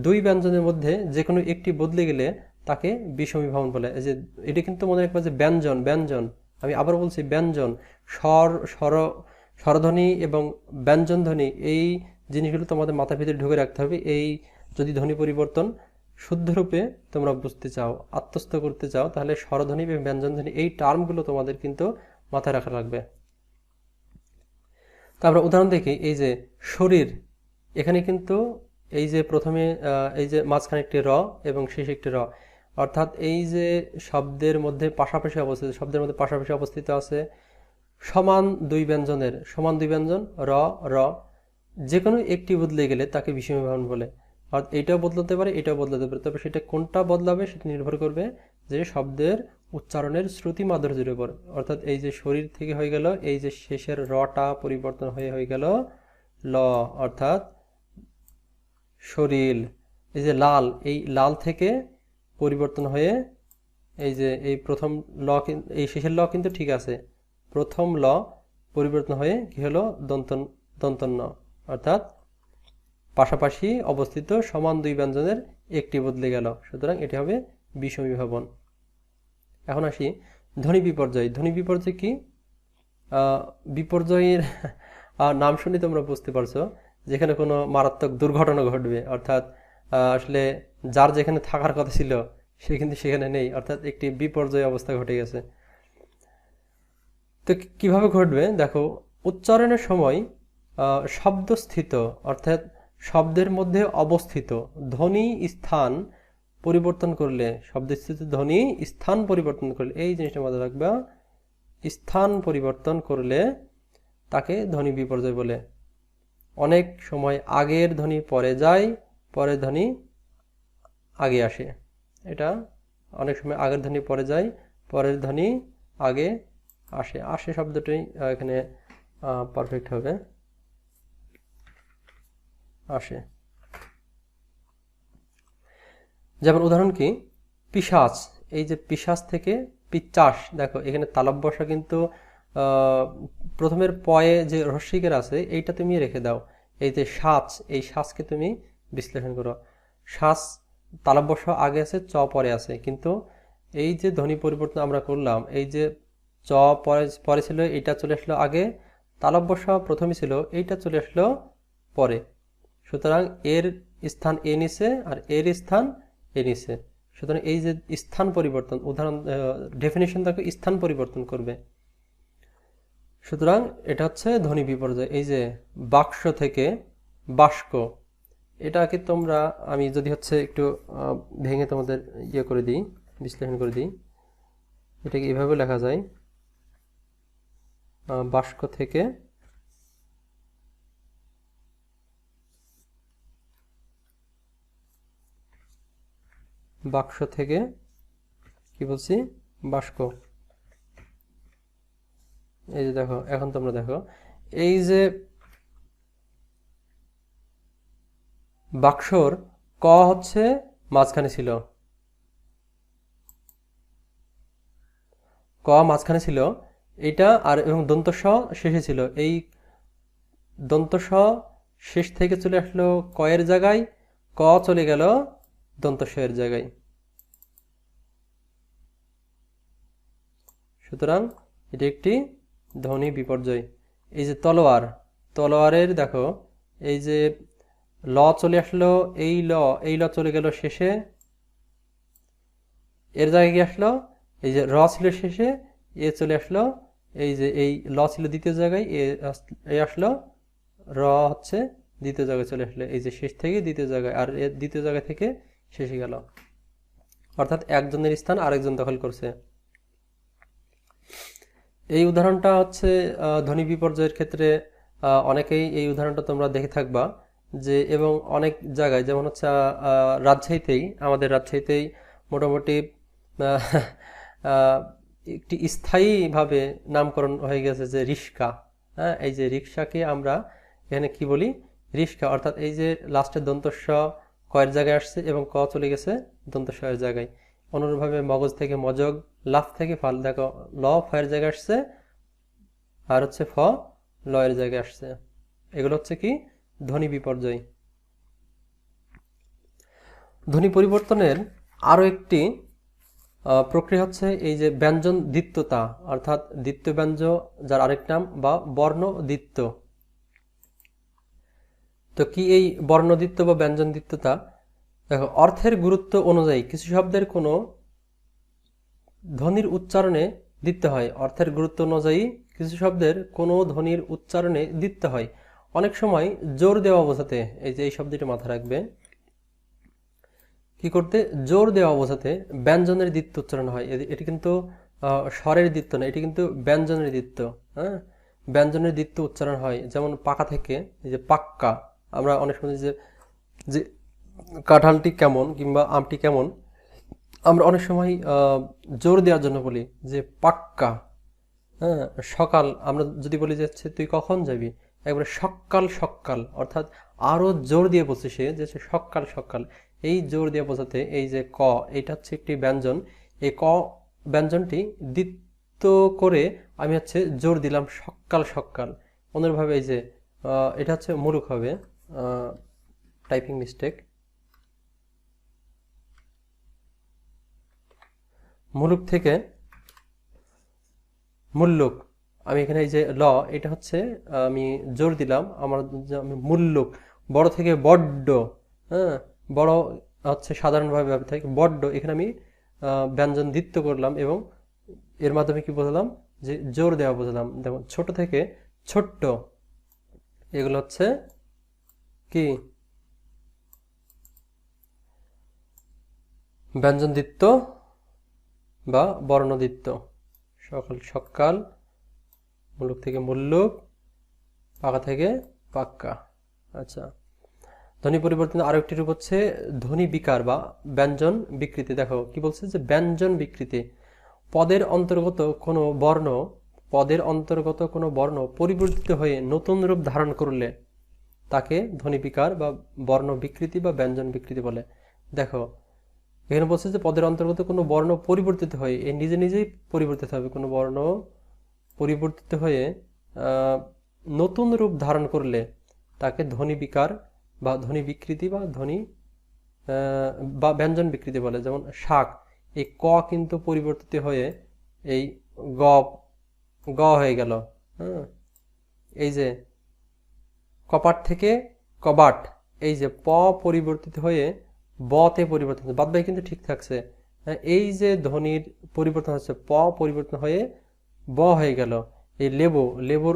দুই ব্যঞ্জনের মধ্যে যে কোনো একটি বদলে গেলে তাকে বিষমীভাবন বলে। এই যে এটা কিন্তু মনে রাখবে যে ব্যঞ্জন, ব্যঞ্জন, আমি আবার বলছি ব্যঞ্জন, স্বরধ্বনি এবং ব্যঞ্জনধ্বনি, এই জিনিসগুলো তোমাদের মাথার ভিতরে ঢুকে রাখতে হবে। এই যদি ধ্বনি পরিবর্তন শুদ্ধরূপে তোমরা বুঝতে চাও, আত্মস্থ করতে চাও, তাহলে স্বরধ্বনি এবং ব্যঞ্জনধ্বনি এই টার্মগুলো তোমাদের কিন্তু মাথায় রাখা লাগবে। তারপর উদাহরণ দেখি, এই যে শরীর, এখানে কিন্তু এই যে প্রথমে এই যে মাঝখানে একটি র এবং শেষে একটি র, অর্থাৎ এই যে শব্দের মধ্যে পাশাপাশি অবস্থিত, শব্দের মধ্যে পাশাপাশি অবস্থিত আছে সমান দুই ব্যঞ্জনের, সমান দুই ব্যঞ্জন র র, যে কোনো একটি বদলে গেলে তাকে বিষমীভাবন বলে। আর এটাও বদলাতে পারে, এটাও বদলাতে পারে, তবে সেটা কোনটা বদলাবে সেটা নির্ভর করবে যে শব্দের উচ্চারণের শ্রুতি মাধুর্যের উপর। অর্থাৎ এই যে শরীর থেকে হয়ে গেল এই যে শেষের রটা পরিবর্তন হয়ে গেল ল, অর্থাৎ শরীর। এই যে লাল, এই লাল থেকে পরিবর্তন হয়ে এই যে এই প্রথম ল, এই শেষের ল কিন্তু ঠিক আছে, প্রথম ল পরিবর্তন হয়ে কি হলো, দন্তন্য, অর্থাৎ পাশাপাশি অবস্থিত সমান দুই ব্যঞ্জনের একটি বদলে গেল, সুতরাং এটি হবে বিষমীভবন। এখন আসি ধ্বনি বিপর্যয়। ধ্বনি বিপর্যয় কি? বিপর্যয়ের নাম শুনে তোমরা বুঝতে পারছো যেখানে কোনো মারাত্মক দুর্ঘটনা ঘটবে, অর্থাৎ আসলে যার যেখানে থাকার কথা ছিল সে কিন্তু সেখানে নেই, অর্থাৎ একটি বিপর্যয় অবস্থা ঘটে গেছে। তো কিভাবে ঘটবে দেখো, উচ্চারণের সময় শব্দস্থিত অর্থাৎ শব্দের মধ্যে অবস্থিত ধ্বনি স্থান পরিবর্তন করলে, শব্দস্থিত ধ্বনি স্থান পরিবর্তন করলে, এই জিনিসটা মাথায় রাখবা, স্থান পরিবর্তন করলে তাকে ধ্বনি বিপর্যয় বলে। অনেক সময় আগের ধ্বনি পরে যায়, পরের ধ্বনি আগে আসে, এটা অনেক সময় আগের ধ্বনি পরে যায়, পরের ধ্বনি আগে আসে। আসে শব্দটাই এখানে পারফেক্ট হবে, আসে। যেমন উদাহরণ কি, পিশাচ, এই যে পিশাচ থেকে পিচাস, দেখো এখানে তালব বসা কিন্তু প্রথমের পয়ে যে হ্রস্বইকার আছে এইটা তুমি রেখে দাও। এই যে সাজ, এই সাজকে তুমি বিশ্লেষণ করো, সাজ তালব বসা আগে আছে, চ পরে আছে, কিন্তু এই যে ধ্বনি পরিবর্তন আমরা করলাম, এই যে চ পরে ছিল এইটা চলে আসলো আগে, তালব বসা প্রথমে ছিল এইটা চলে আসলো পরে, সুতরাং এর স্থান এ নিছে আর এর স্থান এ নিছে, সুতরাং এই যে স্থান পরিবর্তন, উদাহরণ ডেফিনিশন দেখো, স্থান পরিবর্তন করবে, সুতরাং এটা হচ্ছে ধ্বনি বিপর্যয়। এই যে বাক্স থেকে বাস্ক, এটাকে তোমরা, আমি যদি হচ্ছে একটু ভেঙে তোমাদের ইয়ে করে দিই, বিশ্লেষণ করে দিই, এটাকে এভাবে লেখা যায়, বাস্ক থেকে বাক্স থেকে কি বলছি, বাস্ক। এই যে দেখো, এখন তোমরা দেখো, এই যে বাক্সর ক হচ্ছে মাঝখানে ছিল, ক মাঝখানে ছিল এইটা, আর এবং দন্ত স শেষে ছিল, এই দন্ত স শেষ থেকে চলে আসলো কয়ের জায়গায়, ক চলে গেল দন্ত স এর জায়গায়, সুতরাং এটি একটি ধ্বনি বিপর্যয়। এই যে তলোয়ার, তলোয়ারের দেখো, এই যে ল চলে আসলো, এই ল চলে গেল শেষে, এর জায়গায় কি আসলো, এই যে র ছিল শেষে, এ চলে আসলো, এই যে এই ল ছিল দ্বিতীয় জায়গায়, এ আসলো, র হচ্ছে দ্বিতীয় জায়গায় চলে আসলো, এই যে শেষ থেকে দ্বিতীয় জায়গায়, আর এর দ্বিতীয় জায়গা থেকে শেষে গেল, অর্থাৎ একজনের স্থান আরেকজন দখল করছে। এই উদাহরণটা হচ্ছে ধ্বনি বিপর্যয়ের ক্ষেত্রে অনেকেই এই উদাহরণটা তোমরা দেখে থাকবা, যে এবং অনেক জায়গায়, যেমন হচ্ছে রাজশাহীতেই, আমাদের রাজশাহীতেই মোটামুটি একটি স্থায়ীভাবে নামকরণ হয়ে গেছে যে রিক্সা। হ্যাঁ, এই যে রিক্সাকে আমরা এখানে কি বলি, রিক্সা, অর্থাৎ এই যে লাস্টের দন্তস্ব কয়ের জায়গায় আসছে এবং ক চলে গেছে দন্তস্ব এর জায়গায়। অনুরূপভাবে মগজ থেকে মজগ, লাফ থেকে ফাল, দেখো ল ফয়ের জায়গায় আসছে আর হচ্ছে ফ ল এর জায়গায় আসছে, এগুলো হচ্ছে কি ধ্বনি বিপর্যয়। ধ্বনি পরিবর্তনের আরো একটি প্রক্রিয়া হচ্ছে এই যে ব্যঞ্জন দ্বিত্বতা, অর্থাৎ দ্বিত্ব ব্যঞ্জ যার আরেক নাম, বা বর্ণ দ্বিত্ব। তো কি এই বর্ণ দ্বিত্ব বা ব্যঞ্জন দ্বিত্বতা? দেখো, অর্থের গুরুত্ব অনুযায়ী কিছু শব্দের কোনো ধ্বনির উচ্চারণে দ্বিত্ব হয়, অর্থের গুরুত্ব অনুযায়ী কিছু শব্দের কোনো ধ্বনির উচ্চারণে দ্বিত্ব হয়। অনেক সময় জোর দেওয়া বোঝাতে, এই যে এই শব্দটি মাথায় রাখবে, কি করতে, জোর দেওয়া বোঝাতে ব্যঞ্জনের দ্বিত্ব উচ্চারণ হয়। এটি কিন্তু স্বরের দ্বিত্ব না, এটি কিন্তু ব্যঞ্জনের দ্বিত্ব। হ্যাঁ, ব্যঞ্জনের দ্বিত্ব উচ্চারণ হয়, যেমন পাকা থেকে এই যে পাক্কা, আমরা অনেক সময় যে কাঁঠালটি কেমন কিংবা আমটি কেমন, আমরা অনেক সময় জোর দেওয়ার জন্য বলি যে পাক্কা। হ্যাঁ, সকাল, আমরা যদি বলি যে তুই কখন যাবি, একবারে সকাল সকাল, অর্থাৎ আরো জোর দিয়ে বলছে সে যে সকাল সকাল, এই জোর দিয়ে বোঝাতে এই যে ক, এটা হচ্ছে একটি ব্যঞ্জন, এই ক ব্যঞ্জনটি দ্বিত্ব করে আমি হচ্ছে জোর দিলাম সকাল সকাল। অনুরূপভাবে এই যে এটা হচ্ছে মুলুক হবে, টাইপিং মিস্টেক, মুলুক থেকে মুল্লুক। আমি এখানে এই যে ল, এটা হচ্ছে আমি জোর দিলাম, আমি মুল্লুক, বড় থেকে বড্ড, হ্যাঁ বড় হচ্ছে সাধারণভাবে থাকে বড্ড, এখানে আমি ব্যঞ্জন দ্বিত্ব করলাম এবং এর মাধ্যমে কি বোঝালাম যে জোর দেওয়া বোঝালাম। যেমন ছোট থেকে ছোট্ট, এগুলো হচ্ছে কি ব্যঞ্জন দ্বিত্ব বা বর্ণদ্বিত্ব। সকাল সকাল, মুলুক থেকে মুল্লুক, পাকা থেকে পাক্কা। আচ্ছা, ধ্বনি পরিবর্তন আরো একটি রূপ হচ্ছে ধ্বনি বিকার বা ব্যঞ্জন বিকৃতি। দেখো কি বলছে যে ব্যঞ্জন বিকৃতি, পদের অন্তর্গত কোনো বর্ণ পরিবর্তিত হয়ে নতুন রূপ ধারণ করলে তাকে ধ্বনি বিকার বা বর্ণ বিকৃতি বা ব্যঞ্জন বিকৃতি বলে। দেখো এখানে বলছে যে পদের অন্তর্গত কোনো বর্ণ পরিবর্তিত হয়ে, এই নিজে নিজেই পরিবর্তিত হবে, কোনো বর্ণ পরিবর্তিত হয়ে নতুন রূপ ধারণ করলে তাকে ধ্বনি বিকার বা ধ্বনি বিকৃতি বা ব্যঞ্জন বিকৃতি বলে। যেমন শাক, এই ক কিন্তু পরিবর্তিত হয়ে এই গ হয়ে গেল। হ্যাঁ, এই যে কপাট থেকে কবাট, এই যে প পরিবর্তিত হয়ে বতে পরিবর্তন, বাদ বাকি কিন্তু ঠিক থাকছে। এই যে ধ্বনির পরিবর্তন হচ্ছে, প পরিবর্তন হয়ে ব হয়ে গেল। এই লেবুর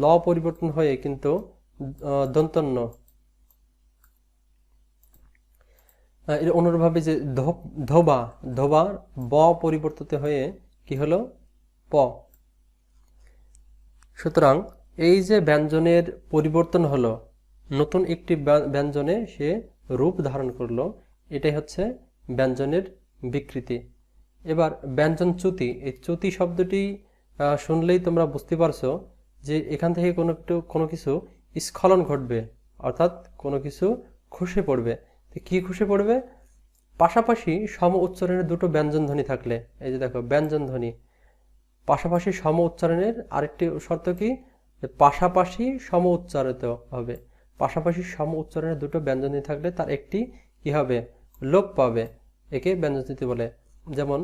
ল পরিবর্তন হয়ে কিন্তু দন্তন্য। অনুরূপভাবে যে ধোবা ব পরিবর্তিত হয়ে কি হলো প। সুতরাং এই যে ব্যঞ্জনের পরিবর্তন হলো, নতুন একটি ব্যঞ্জনে সে রূপ ধারণ করলো, এটাই হচ্ছে ব্যঞ্জনের বিকৃতি। এবার ব্যঞ্জন চ্যুতি, এই চ্যুতি শব্দটি শুনলেই তোমরা বুঝতে পারছো যে এখান থেকে কোনো কিছু স্খলন ঘটবে, অর্থাৎ কোনো কিছু খসে পড়বে। কি খসে পড়বে? পাশাপাশি সম উচ্চারণের দুটো ব্যঞ্জন ধ্বনি থাকলে, এই যে দেখো ব্যঞ্জন ধ্বনি, পাশাপাশি সম উচ্চারণের আরেকটি শর্ত কি, পাশাপাশি সম উচ্চারিত হবে। পাশাপাশি সম উচ্চারণের দুটো ব্যঞ্জন ধ্বনি থাকলে তার একটি কি হবে, লোপ পাবে, একে ব্যঞ্জন চ্যুতি বলে। যেমন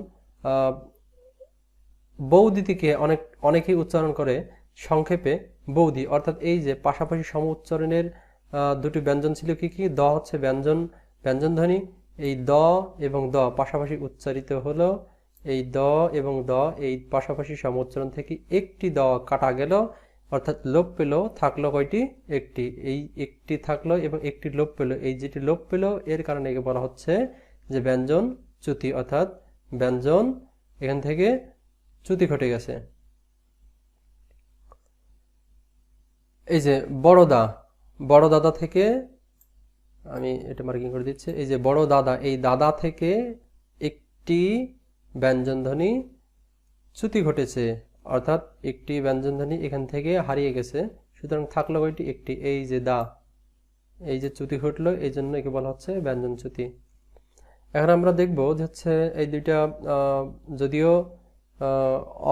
বৌদিটিকে অনেকেই উচ্চারণ করে সংক্ষেপে বৌদি, অর্থাৎ এই যে পাশাপাশি সম উচ্চারণের দুটি ব্যঞ্জন ছিল কি কি, দ হচ্ছে ব্যঞ্জন ধ্বনি, এই দ এবং দ পাশাপাশি উচ্চারিত হলো, এই দ এবং দ এই পাশাপাশি সম উচ্চারণ থেকে একটি দ কাটা গেল, অর্থাৎ লোপ পেল, থাকলো কয়টি, একটি, এই একটি থাকলো এবং একটি লোপ পেল, এই যেটি লোপ পেল এর কারণে একে বলা হচ্ছে যে ব্যঞ্জন চ্যুতি, অর্থাৎ ব্যঞ্জন এখান থেকে চ্যুতি ঘটে গেছে। এই যে বড় দাদা থেকে, আমি এটা মার্কিং করে দিচ্ছি, এই যে বড় দাদা, এই দাদা থেকে একটি ব্যঞ্জন ধ্বনি চ্যুতি ঘটেছে, অর্থাৎ একটি ব্যঞ্জন ধ্বনি এখান থেকে হারিয়ে গেছে। সুতরাং থাকলো কয়টি, একটি, এই যে এই যে চ্যুতি ঘটলো, এই জন্য একে বলা হচ্ছে ব্যঞ্জন চ্যুতি। এখন আমরা দেখব যে হচ্ছে এই দুইটা যদিও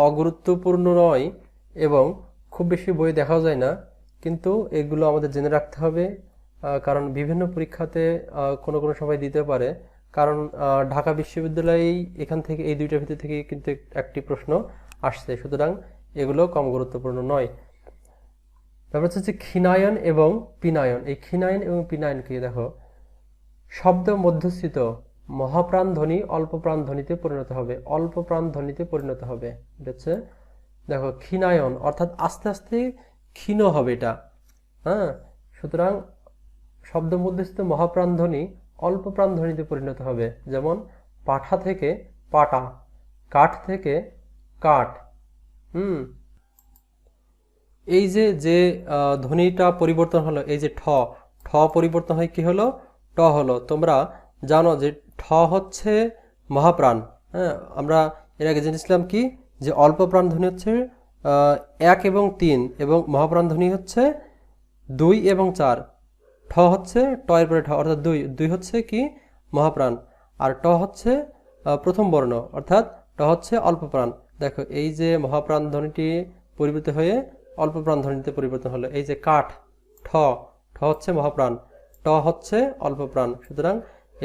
অগুরুত্বপূর্ণ নয় এবং খুব বেশি বই দেখাও যায় না, কিন্তু এগুলো আমাদের জেনে রাখতে হবে, কারণ বিভিন্ন পরীক্ষাতে কোনো সময় দিতে পারে। কারণ ঢাকা বিশ্ববিদ্যালয়ে এখান থেকে এই দুইটার ভিতর থেকে কিন্তু একটি প্রশ্ন আসছে, সুতরাং এগুলো কম গুরুত্বপূর্ণ নয়। তারপর হচ্ছে ক্ষীণায়ন এবং পিনায়ন। এই ক্ষীণায়ন এবং পিনায়ন কি, দেখো শব্দ মধ্যস্থিত মহাপ্রাণ ধ্বনি অল্প প্রাণ ধ্বনিতে পরিণত হবে, অল্প প্রাণ ধ্বনিতে পরিণত হবে। এটা হচ্ছে দেখো ক্ষীণায়ন, অর্থাৎ আস্তে আস্তে ক্ষীণ হবে এটা। হ্যাঁ, সুতরাং শব্দ মধ্যস্থিত মহাপ্রাণ ধ্বনি অল্প প্রাণ ধ্বনিতে পরিণত হবে। যেমন পাঠা থেকে পাটা, কাঠ থেকে কাঠ। এই যে ধ্বনিটা পরিবর্তন হলো, এই যে ঠ পরিবর্তন হয় কি হলো, ট হলো। তোমরা জানো যে ঠ হচ্ছে মহাপ্রাণ। হ্যাঁ, আমরা এর আগে জেনেছিলাম কি, যে অল্প প্রাণ ধ্বনি হচ্ছে 1 এবং 3 এবং মহাপ্রাণ ধ্বনি হচ্ছে 2 এবং 4। ঠ হচ্ছে ট এর পরে ঠ, অর্থাৎ দুই হচ্ছে কি মহাপ্রাণ, আর ট হচ্ছে প্রথম বর্ণ, অর্থাৎ ট হচ্ছে অল্প প্রাণ। দেখো এই যে মহাপ্রাণ ধ্বনিটি পরিবর্তিত হয়ে অল্প প্রাণ ধ্বনিতে পরিবর্তন হলো। এই যে কাঠ, ঠ, ঠ হচ্ছে মহাপ্রাণ, ট হচ্ছে অল্প প্রাণ। সুতরাং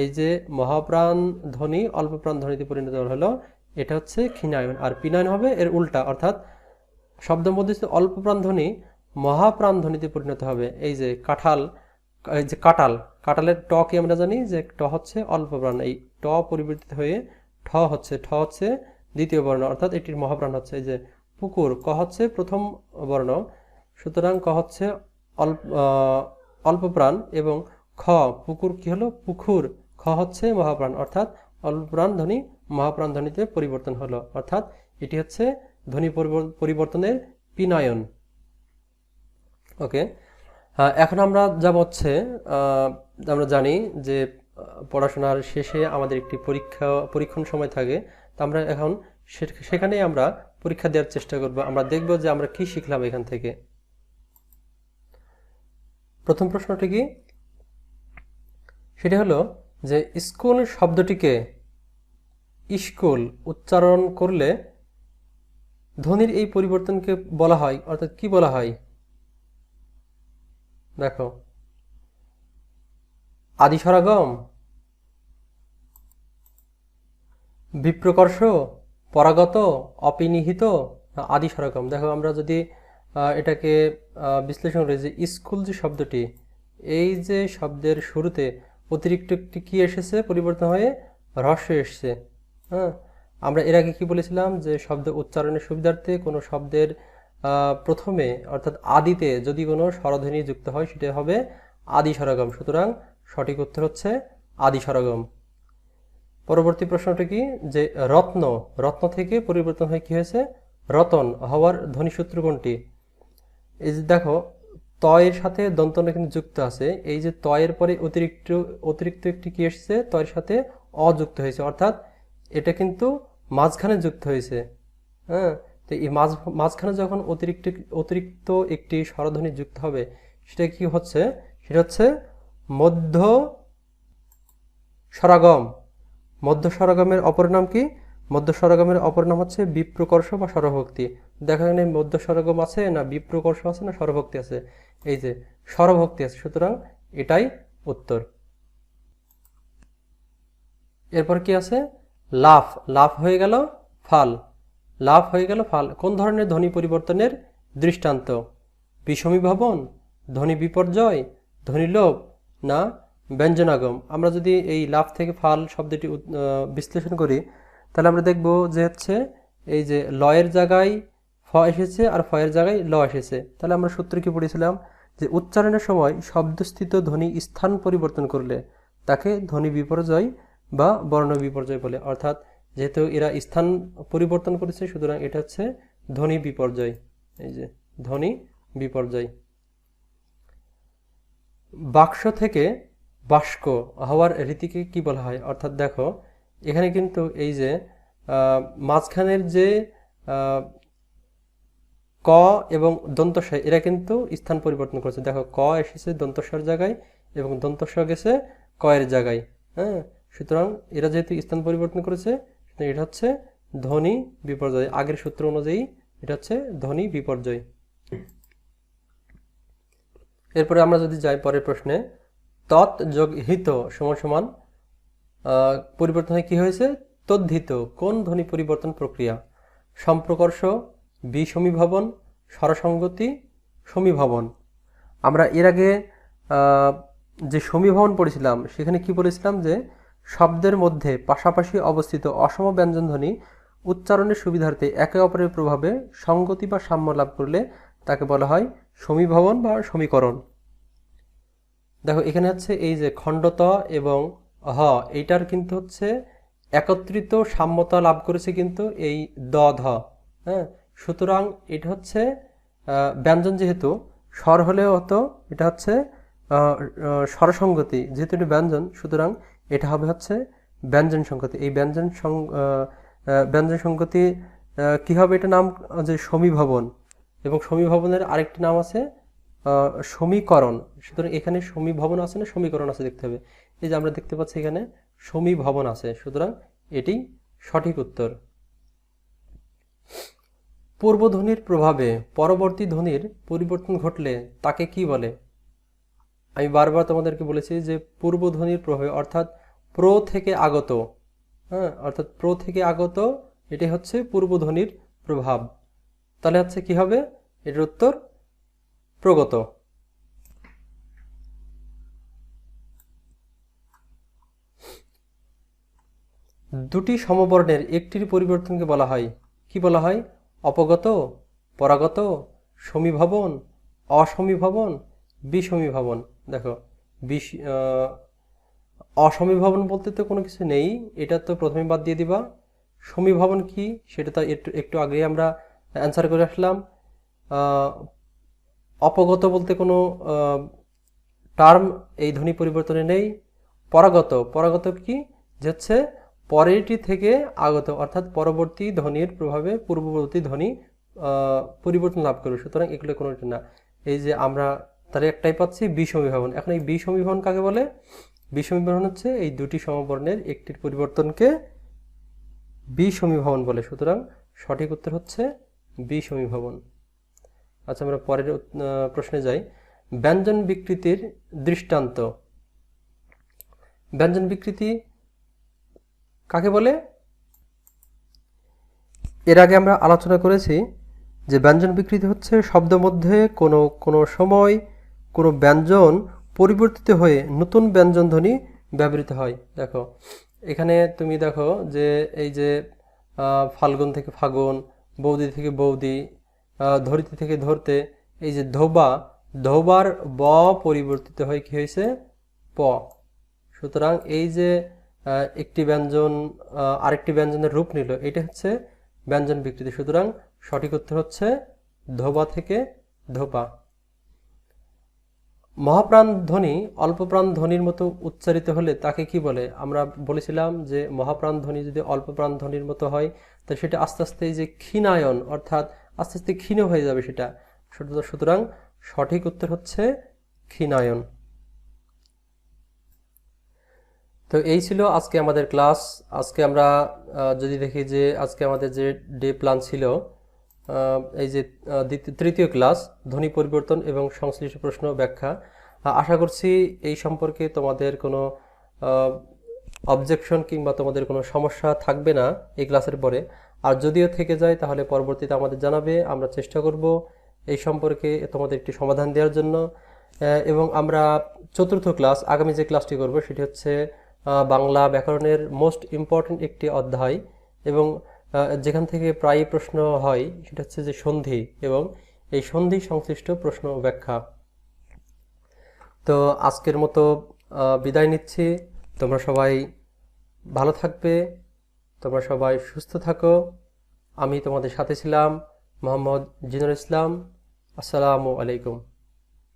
এই যে মহাপ্রাণ ধ্বনি অল্প প্রাণ ধ্বনিতে পরিণত হলো, এটা হচ্ছে ক্ষীণায়ন। আর পিনায়ন হবে এর উল্টা, অর্থাৎ শব্দের মধ্যে অল্প প্রাণ ধ্বনি মহাপ্রাণ ধ্বনিতে পরিণত হবে। এই যে কাঁঠাল, এই যে কাঁটাল, কাঁটালের ট কি আমরা জানি যে ট হচ্ছে অল্প প্রাণ, এই ট পরিবর্তিত হয়ে ঠ হচ্ছে দ্বিতীয় বর্ণ, অর্থাৎ এটির মহাপ্রাণ হচ্ছে। এই যে পুকুর, ক হচ্ছে প্রথম বর্ণ, সুতরাং ক হচ্ছে অল্প প্রাণ, এবং খ পুকুর কি হলো পুকুর, খ হচ্ছে মহাপ্রাণ, অর্থাৎ অল্প প্রাণ ধ্বনি মহাপ্রাণ ধ্বনিতে পরিবর্তন হলো, অর্থাৎ এটি হচ্ছে ধ্বনি পরিবর্তনের পিনায়ন। ওকে, এখন আমরা যাব হচ্ছে আমরা জানি যে পড়াশোনার শেষে আমাদের একটি পরীক্ষণ সময় থাকে, তো আমরা এখন সেখানে আমরা পরীক্ষা দেওয়ার চেষ্টা করব। আমরা দেখব যে আমরা কি শিখলাম এখান থেকে। প্রথম প্রশ্নটি কি, সেটা হলো যে স্কুল শব্দটিকে স্কুল উচ্চারণ করলে ধ্বনির এই পরিবর্তনকে বলা হয়, অর্থাৎ কি বলা হয়? দেখো, আদিস্বরাগম, বিপ্রকর্ষ, পরাগত, অপিনিহিত, আদিস্বরাগম। দেখো আমরা যদি এটাকে বিশ্লেষণ করি যে স্কুল যে শব্দটি, এই যে শব্দের শুরুতে অতিরিক্ত একটি কি এসেছে, পরিবর্তন হয়ে হ্রস্ব এসেছে। হ্যাঁ, আমরা এর আগে কি বলেছিলাম যে শব্দ উচ্চারণের সুবিধার্থে কোনো শব্দের প্রথমে অর্থাৎ আদিতে যদি কোনো স্বরধ্বনি যুক্ত হয় সেটা হবে আদিস্বরাগম। সুতরাং সঠিক উত্তর হচ্ছে আদিস্বরাগম। পরবর্তী প্রশ্নটি কি, যে রত্ন, রত্ন থেকে পরিবর্তন হয়ে কি হয়েছে রতন হওয়ার ধ্বনিসূত্র কোনটি? এই যে দেখো তয়ের সাথে দন্তন্য কিন্তু যুক্ত আছে, এই যে তয়ের পরে অতিরিক্ত একটি কি এসেছে, তয়ের সাথে অযুক্ত হয়েছে, অর্থাৎ এটা কিন্তু মাঝখানে যুক্ত হয়েছে। হ্যাঁ, তো এই মাঝখানে যখন অতিরিক্ত একটি স্বরধ্বনি যুক্ত হবে সেটা কি হচ্ছে, সেটা হচ্ছে মধ্য স্বরাগম। মধ্য স্বরাগমের অপর নাম কি? মধ্য স্বরাগমের অপর নাম হচ্ছে বিপ্রকর্ষ বা স্বরভক্তি। দেখা এখানে মধ্য স্বরাগম আছে না বিপ্রকর্ষ আছে না স্বরভক্তি আছে? এই যে স্বরভক্তি আছে, সুতরাং এটাই উত্তর। এরপর কি আছে, লাফ, লাফ হয়ে গেল ফাল, লাফ হয়ে গেল ফাল। কোন ধরনের ধ্বনি পরিবর্তনের দৃষ্টান্ত? বিষমীভবন, ধ্বনি বিপর্যয়, ধ্বনিলোপ, না ব্যঞ্জনাগম? আমরা যদি এই লাফ থেকে ফাল শব্দটি বিশ্লেষণ করি তাহলে আমরা দেখব যে হচ্ছে এই যে লয়ের জায়গায় ফ এসেছে আর ফয়ের জায়গায় ল এসেছে। তাহলে আমরা সূত্র কি পড়েছিলাম যে উচ্চারণের সময় শব্দস্থিত ধ্বনি স্থান পরিবর্তন করলে তাকে ধ্বনি বিপর্যয় বা বর্ণ বিপর্যয় বলে। অর্থাৎ যেহেতু এরা স্থান পরিবর্তন করেছে সুতরাং এটা হচ্ছে ধ্বনি বিপর্যয়। এই যে ধ্বনি বিপর্যয়। বাক্স থেকে বাষ্ক হওয়ার রীতিকে কি বলা হয়? অর্থাৎ দেখো এখানে কিন্তু এই যে মাঝখানের যে ক এবং দন্তস্ব এরা কিন্তু স্থান পরিবর্তন করেছে। দেখো ক এসেছে দন্তস্বর জায়গায় এবং দন্তস্ব গেছে ক এর জায়গায়। হ্যাঁ, সুতরাং এরা যেহেতু স্থান পরিবর্তন করেছে এটা হচ্ছে ধ্বনি বিপর্যয়। আগের সূত্র অনুযায়ী এটা হচ্ছে ধ্বনি বিপর্যয়। এরপরে আমরা যদি যাই পরের প্রশ্নে, তৎ যোগ হিত সমান সমান পরিবর্তন হয়ে কি হয়েছে তদ্ধিত। কোন ধ্বনি পরিবর্তন প্রক্রিয়া? সম্প্রকর্ষ, বিষমীভবন, স্বরসঙ্গতি, সমীভবন। আমরা এর আগে যে সমীভবন পড়েছিলাম সেখানে কি বলেছিলাম যে শব্দের মধ্যে পাশাপাশি অবস্থিত অসম ব্যঞ্জন ধ্বনি উচ্চারণের সুবিধার্থে একে অপরের প্রভাবে সঙ্গতি বা সাম্য লাভ করলে তাকে বলা হয় সমীভবন বা সমীকরণ। দেখো এখানে হচ্ছে এই যে খণ্ডত এবং হ এইটার কিন্তু হচ্ছে একত্রিত সাম্যতা লাভ করেছে কিন্তু এই দ ধ। হ্যাঁ, সুতরাং এটা হচ্ছে ব্যঞ্জন, যেহেতু স্বর হলেও হতো এটা হচ্ছে স্বরসঙ্গতি, যেহেতু এটা ব্যঞ্জন সুতরাং এটা হবে হচ্ছে ব্যঞ্জন সংগতি। এই ব্যঞ্জন সংগতি কি হবে, এটা নাম যে সমীভবন, এবং সমীভবনের আরেকটি নাম আছে সমীকরণ। সুতরাং এখানে সমীভবন আছে না সমীকরণ আছে দেখতে হবে। এই যে আমরা দেখতে পাচ্ছি এখানে সমীভবন আছে, সুতরাং এটি সঠিক উত্তর। পূর্বধ্বনির প্রভাবে পরবর্তী ধ্বনির পরিবর্তন ঘটলে তাকে কি বলে? আমি বারবার তোমাদেরকে বলেছি যে পূর্বধ্বনির প্রভাবে অর্থাৎ প্রো থেকে আগত, অর্থাৎ প্রো থেকে আগত এটি হচ্ছে পূর্বধ্বনির প্রভাব। তাহলে হচ্ছে কি হবে? এটার উত্তর প্রগত। দুটি সমবর্ণের একটির পরিবর্তনকে বলা হয় কি বলা হয়? অপগত, পরাগত, সমীভবন, অসমীভবন, বিষমীভবন। দেখো অসমীভবন বলতে তো কোনো কিছু নেই, এটা তো প্রথমে বাদ দিয়ে দিবা। সমীভবন কি সেটা তো একটু আগে আমরা অ্যান্সার করে আসলাম। অপগত বলতে কোনো টার্ম এই ধ্বনি পরিবর্তনে নেই। পরাগত, পরাগত কি? যে হচ্ছে পরেরটি থেকে আগত, অর্থাৎ পরবর্তী ধ্বনির প্রভাবে পূর্ববর্তী ধ্বনি পরিবর্তন লাভ করবে, সুতরাং এগুলো কোনোটি না। এই যে আমরা তার একটাই পাচ্ছি বিষমীভবন। এখন এই বিষমীভবন কাকে বলে? বিষমীভবন হচ্ছে এই দুটি সমবর্ণের একটির পরিবর্তনকে বিষমীভবন বলে, সুতরাং সঠিক উত্তর হচ্ছে বিষমীভবন। আচ্ছা, আমরা পরের প্রশ্নে যাই। ব্যঞ্জন বিকৃতির দৃষ্টান্ত। ব্যঞ্জন বিকৃতি কাকে বলে? এর আগে আমরা আলোচনা করেছি যে ব্যঞ্জন বিকৃতি হচ্ছে শব্দের মধ্যে কোনো সময় কোনো ব্যঞ্জন পরিবর্তিত হয়ে নতুন ব্যঞ্জন ধ্বনি ব্যবহৃত হয়। দেখো এখানে তুমি দেখো যে এই যে ফাল্গুন থেকে ফাগুন, বৌদি থেকে বৌদি, ধরিতে থেকে ধরতে, এই যে ধোবা, ধোবার ব পরিবর্তিত হয়ে কি হয়েছে? প। সুতরাং এই যে একটি ব্যঞ্জন আরেকটি ব্যঞ্জনের রূপ নিল, এটা হচ্ছে ব্যঞ্জন বিকৃতি। সুতরাং সঠিক উত্তর হচ্ছে ধোবা থেকে ধোপা। মহাপ্রাণ ধ্বনি অল্পপ্রাণ ধ্বনির মতো উচ্চারিত হলে তাকে কি বলে? আমরা বলেছিলাম যে মহাপ্রাণ ধ্বনি যদি অল্পপ্রাণ ধ্বনির মতো হয় তাহলে সেটা আস্তে আস্তে এই যে ক্ষীণায়ন, অর্থাৎ আস্তে আস্তে ক্ষীণ হয়ে যাবে সেটা। সুতরাং সঠিক উত্তর হচ্ছে ক্ষীণায়ন। তো এই ছিল আজকে আমাদের ক্লাস। আজকে আমরা যদি দেখি যে আজকে আমাদের যে ডে প্ল্যান ছিল, এই যে তৃতীয় ক্লাস ধ্বনি পরিবর্তন এবং সংশ্লিষ্ট প্রশ্ন ব্যাখ্যা, আশা করছি এই সম্পর্কে তোমাদের কোনো অবজেকশন কিংবা তোমাদের কোনো সমস্যা থাকবে না এই ক্লাসের পরে। আর যদিও থেকে যায় তাহলে পরবর্তীতে আমাদের জানাবে, আমরা চেষ্টা করব এই সম্পর্কে তোমাদের একটি সমাধান দেওয়ার জন্য। এবং আমরা চতুর্থ ক্লাস, আগামী যে ক্লাসটি করব সেটি হচ্ছে বাংলা ব্যাকরণের মোস্ট ইম্পর্টেন্ট একটি অধ্যায়, এবং যেখান থেকে প্রায় প্রশ্ন হয় সেটা হচ্ছে যে সন্ধি, এবং এই সন্ধি সংশ্লিষ্ট প্রশ্ন ব্যাখ্যা। তো আজকের মতো বিদায় নিচ্ছি। তোমরা সবাই ভালো থাকবে, তোমরা সবাই সুস্থ থাকো। আমি তোমাদের সাথে ছিলাম মোহাম্মদ জিনুল ইসলাম। আসসালামু আলাইকুম।